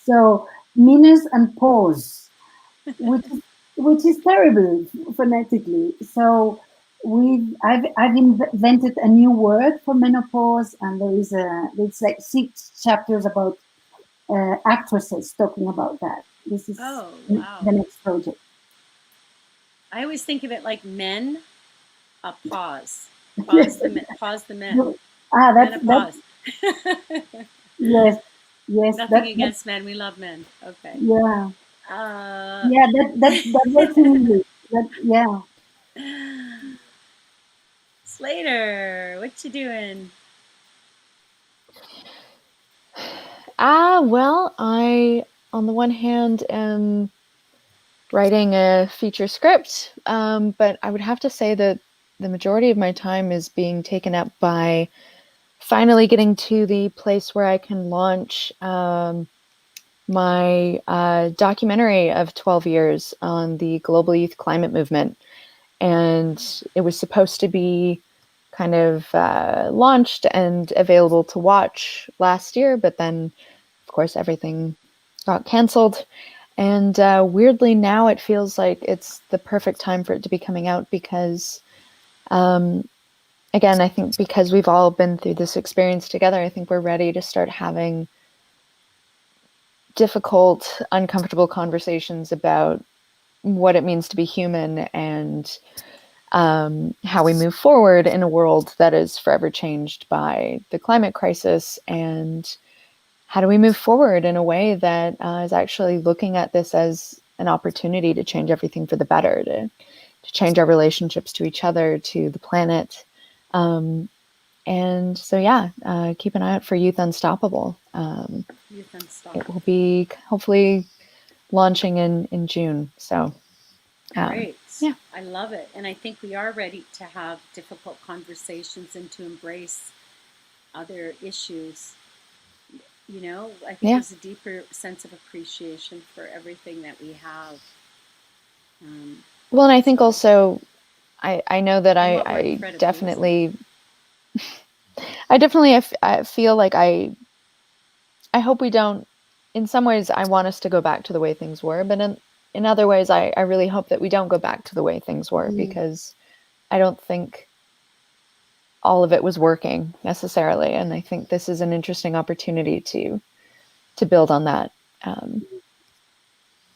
So minus and pause, which is terrible phonetically. So I've invented a new word for menopause, and it's like 6 chapters about actresses talking about that. This is Oh, wow. the next project. I always think of it like men. A pause. Pause the men. Pause the men. That's Menopause. yes. Nothing against men. We love men. Okay. Yeah. Uh, Yeah, that works in English. Yeah. Slater, what you doing? Well, I, on the one hand, am writing a feature script, but I would have to say that the majority of my time is being taken up by finally getting to the place where I can launch my documentary of 12 years on the global youth climate movement. And it was supposed to be kind of launched and available to watch last year, but then, of course, everything got canceled. And weirdly, now it feels like it's the perfect time for it to be coming out because, again, I think because we've all been through this experience together, I think we're ready to start having difficult, uncomfortable conversations about what it means to be human and how we move forward in a world that is forever changed by the climate crisis, and how do we move forward in a way that is actually looking at this as an opportunity to change everything for the better, to change our relationships to each other, to the planet. And so, yeah, keep an eye out for Youth Unstoppable. Youth It Unstoppable. will be hopefully launching in June. So, Great. yeah. I love it. And I think we are ready to have difficult conversations and to embrace other issues. You know, I think Yeah. there's a deeper sense of appreciation for everything that we have. Well, and I think So, also, I know that and what we're I incredibly definitely, I feel like I hope we don't, in some ways, I want us to go back to the way things were, but in other ways, I really hope that we don't go back to the way things were, because I don't think all of it was working necessarily. And I think this is an interesting opportunity to build on that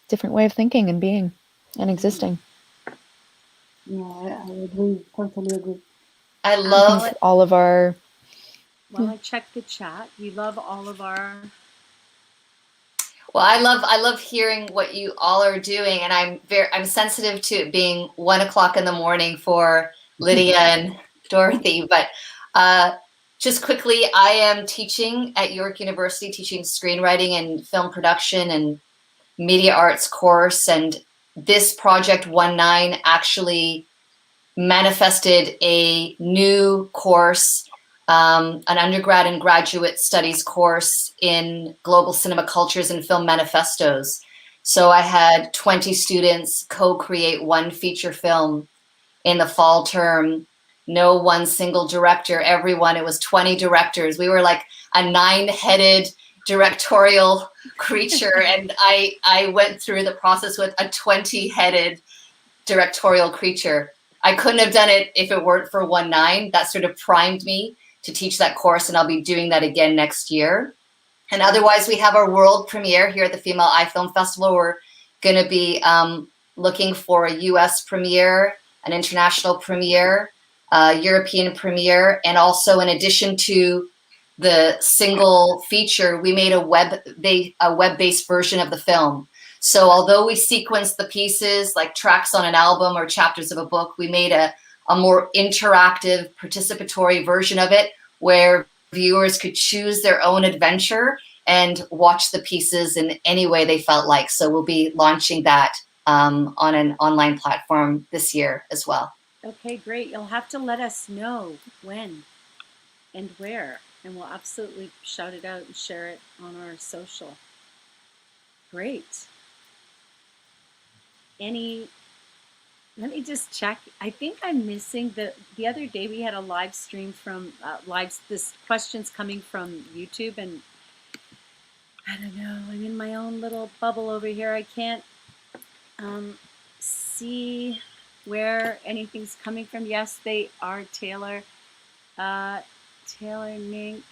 different way of thinking and being and existing. Yeah, I agree. Totally agree. I I love think all of our, Well, I checked the chat. We love all of our. Well, I love hearing what you all are doing, and I'm sensitive to it being 1 o'clock in the morning for Lydia and Dorothy. But just quickly, I am teaching at York University, teaching screenwriting and film production and media arts course, and this project 19 actually manifested a new course, an undergrad and graduate studies course in global cinema cultures and film manifestos. So I had 20 students co-create one feature film in the fall term. No one single director, everyone, it was 20 directors. We were like a 9-headed directorial creature. And I went through the process with a 20-headed directorial creature. I couldn't have done it if it weren't for 19. That sort of primed me to teach that course, and I'll be doing that again next year. And otherwise, we have our world premiere here at the Female Eye Film Festival. We're going to be looking for a US premiere, an international premiere, European premiere, and also in addition to the single feature, we made a web-based version of the film. So although we sequenced the pieces like tracks on an album or chapters of a book, we made a more interactive, participatory version of it where viewers could choose their own adventure and watch the pieces in any way they felt like. So we'll be launching that on an online platform this year as well. Okay, great. You'll have to let us know when and where, and we'll absolutely shout it out and share it on our social. Great. Let me just check. I think I'm missing the other day we had a live stream from this questions coming from YouTube, and I don't know, I'm in my own little bubble over here. I can't see where anything's coming from. Yes, they are, Taylor. Taylor Mink,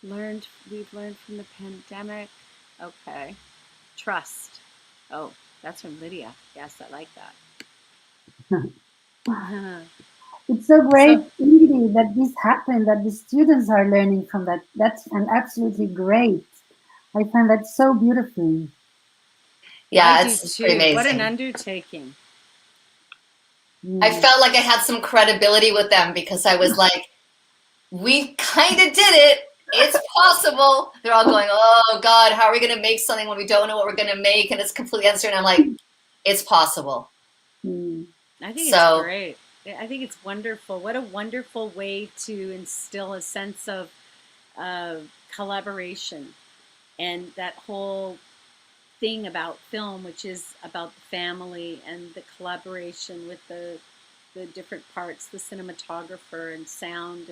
we've learned from the pandemic. Okay. Trust. Oh, that's from Lydia. Yes, I like that. It's so great, Ingrid, that this happened, that the students are learning from that. That's absolutely great. I find that so beautiful. Yeah, I do it's pretty too. What an amazing. undertaking. I felt like I had some credibility with them because I was like, we kind of did it. It's possible. They're all going, oh God, how are we going to make something when we don't know what we're going to make? And it's completely uncertain. I'm like, it's possible. I think So, it's great. I think it's wonderful. What a wonderful way to instill a sense of collaboration and that whole thing about film, which is about the family and the collaboration with the the different parts, the cinematographer and sound,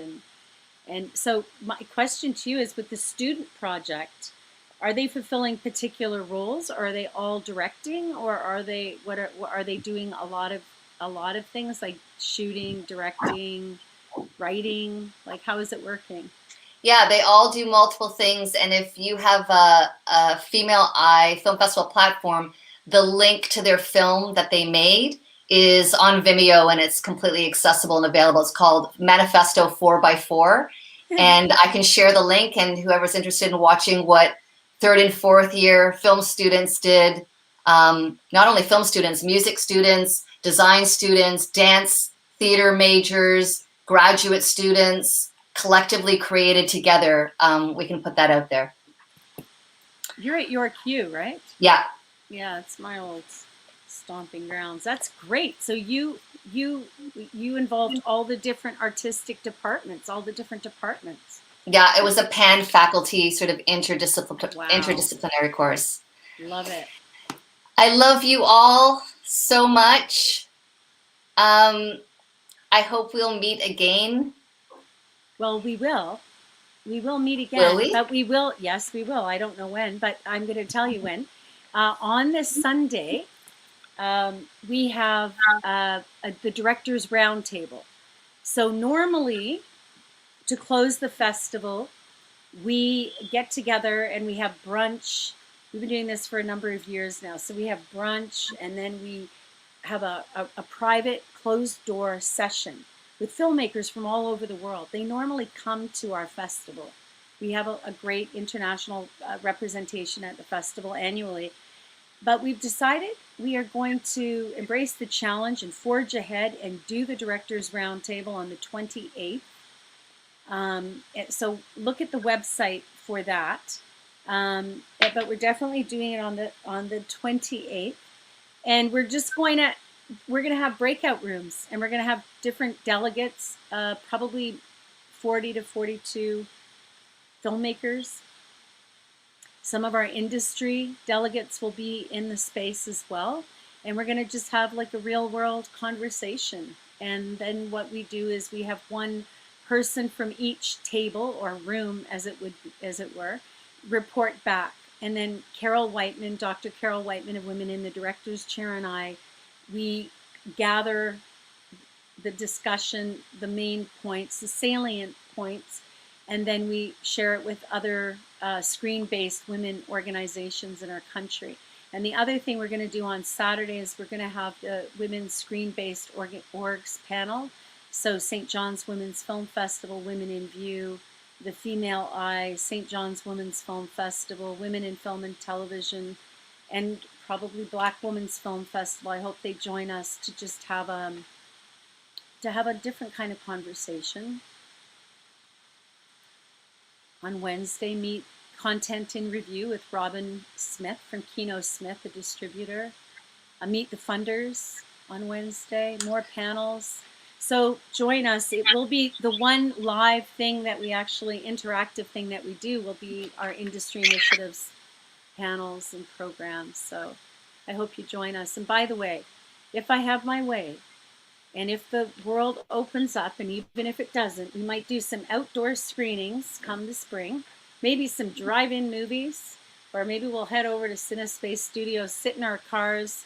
and so my question to you is, with the student project, are they fulfilling particular roles, or are they all directing, or are they are they doing a lot of things like shooting, directing, writing? Like, how is it working? Yeah, they all do multiple things. And if you have a Female Eye Film Festival platform, the link to their film that they made is on Vimeo, and it's completely accessible and available. It's called Manifesto 4x4. And I can share the link, and whoever's interested in watching what third and fourth year film students did, not only film students, music students, design students, dance, theater majors, graduate students, collectively created together. We can put that out there. You're at York U, right? Yeah. Yeah, it's my old stomping grounds. That's great. So you involved all the different artistic departments, all the different departments. Yeah, it was a pan faculty sort of Wow. interdisciplinary course. Love it. I love you all so much. I hope we'll meet again. Well, we will. We will meet again. Will we? But we will. Yes, we will. I don't know when, but I'm going to tell you when. On this Sunday, we have the Directors Roundtable. So normally, to close the festival, we get together and we have brunch. We've been doing this for a number of years now. So we have brunch, and then we have a private closed door session with filmmakers from all over the world. They normally come to our festival. We have a great international representation at the festival annually. But we've decided we are going to embrace the challenge and forge ahead and do the Directors Roundtable on the 28th. So look at the website for that. But we're definitely doing it on the 28th. And we're going to have breakout rooms, and we're going to have different delegates, probably 40 to 42 filmmakers. Some of our industry delegates will be in the space as well. And we're going to just have like a real world conversation. And then what we do is we have one person from each table or room, as it were, report back. And then Carol Whiteman, Dr. Carol Whiteman of Women in the Directors Chair, and we gather the discussion, the main points, the salient points, and then we share it with other screen-based women organizations in our country. And the other thing we're going to do on Saturday is we're going to have the Women's Screen-Based Orgs panel. So St. John's Women's Film Festival, Women in View, the Female Eye, St. John's Women's Film Festival, Women in Film and Television, and probably Black Women's Film Festival. I hope they join us to just have a different kind of conversation. On Wednesday, meet Content in Review with Robin Smith from Keno Smith, a distributor. Meet the funders on Wednesday, more panels. So join us. It will be the one live thing that we actually, interactive thing that we do will be our industry initiatives, panels and programs. So I hope you join us. And by the way, if I have my way, and if the world opens up, and even if it doesn't, we might do some outdoor screenings come the spring, maybe some drive-in movies, or maybe we'll head over to CineSpace Studios, sit in our cars,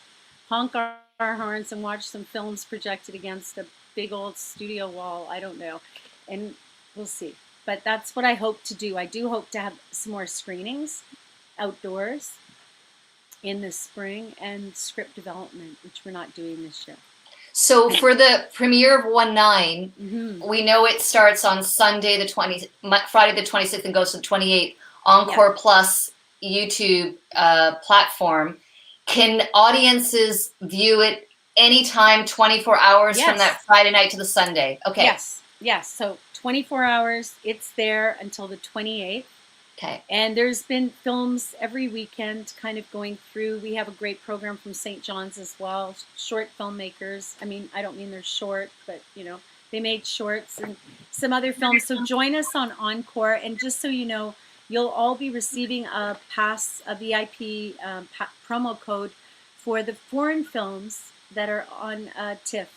honk our horns, and watch some films projected against a big old studio wall. I don't know. And we'll see. But that's what I hope to do. I do hope to have some more screenings outdoors in the spring, and script development, which we're not doing this year. So for the premiere of 1/9, we know it starts on Friday the 26th and goes to the 28th. Encore Plus YouTube platform. Can audiences view it anytime, 24 hours from that Friday night to the Sunday? Okay. Yes. So 24 hours. It's there until the 28th. Okay. And there's been films every weekend kind of going through. We have a great program from St. John's as well, short filmmakers. I mean, I don't mean they're short, but, they made shorts and some other films. So join us on Encore. And just so you know, you'll all be receiving a VIP promo code for the foreign films that are on TIFF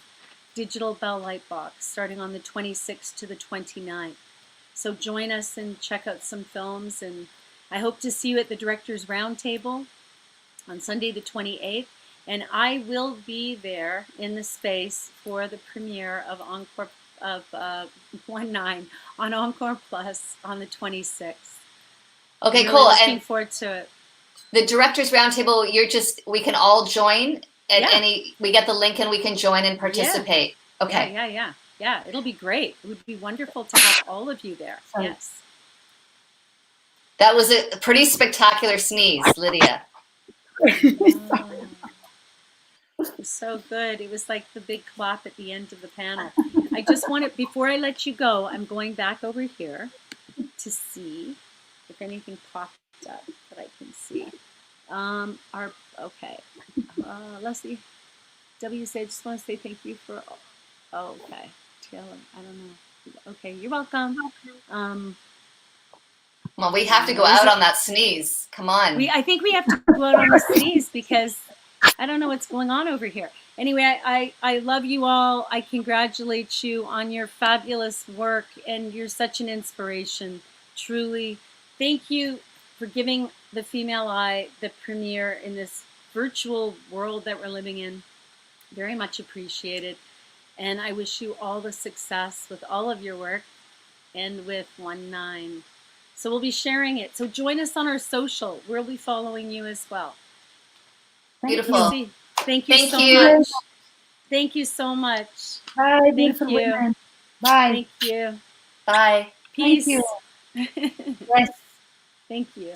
digital Bell Lightbox starting on the 26th to the 29th. So join us and check out some films, and I hope to see you at the Directors Roundtable on Sunday the 28th, and I will be there in the space for the premiere of Encore of 19 on Encore Plus on the 26th. Okay, I'm really cool. looking And forward to it. the Directors Roundtable, we can all join at Yeah. we get the link and we can join and participate. Okay. Yeah. It'll be great. It would be wonderful to have all of you there. Sorry. Yes. That was a pretty spectacular sneeze, Lydia. Oh, it was so good. It was like the big clap at the end of the panel. I just wanted, before I let you go, I'm going back over here to see if anything popped up that I can see. Okay. Leslie W said, just want to say thank you for, okay. Taylor, I don't know. Okay, you're welcome. Well, we have to go out on that sneeze. Come on. I think we have to go out on the sneeze because I don't know what's going on over here. Anyway, I love you all. I congratulate you on your fabulous work, and you're such an inspiration, truly. Thank you for giving The Female Eye the premiere in this virtual world that we're living in. Very much appreciated. And I wish you all the success with all of your work and with 19. So we'll be sharing it. So join us on our social. We'll be following you as well. Beautiful. Thank you so much. Thank you so much. Bye, beautiful women. Bye. Thank you. Bye. Peace. Thank you. Yes. Thank you.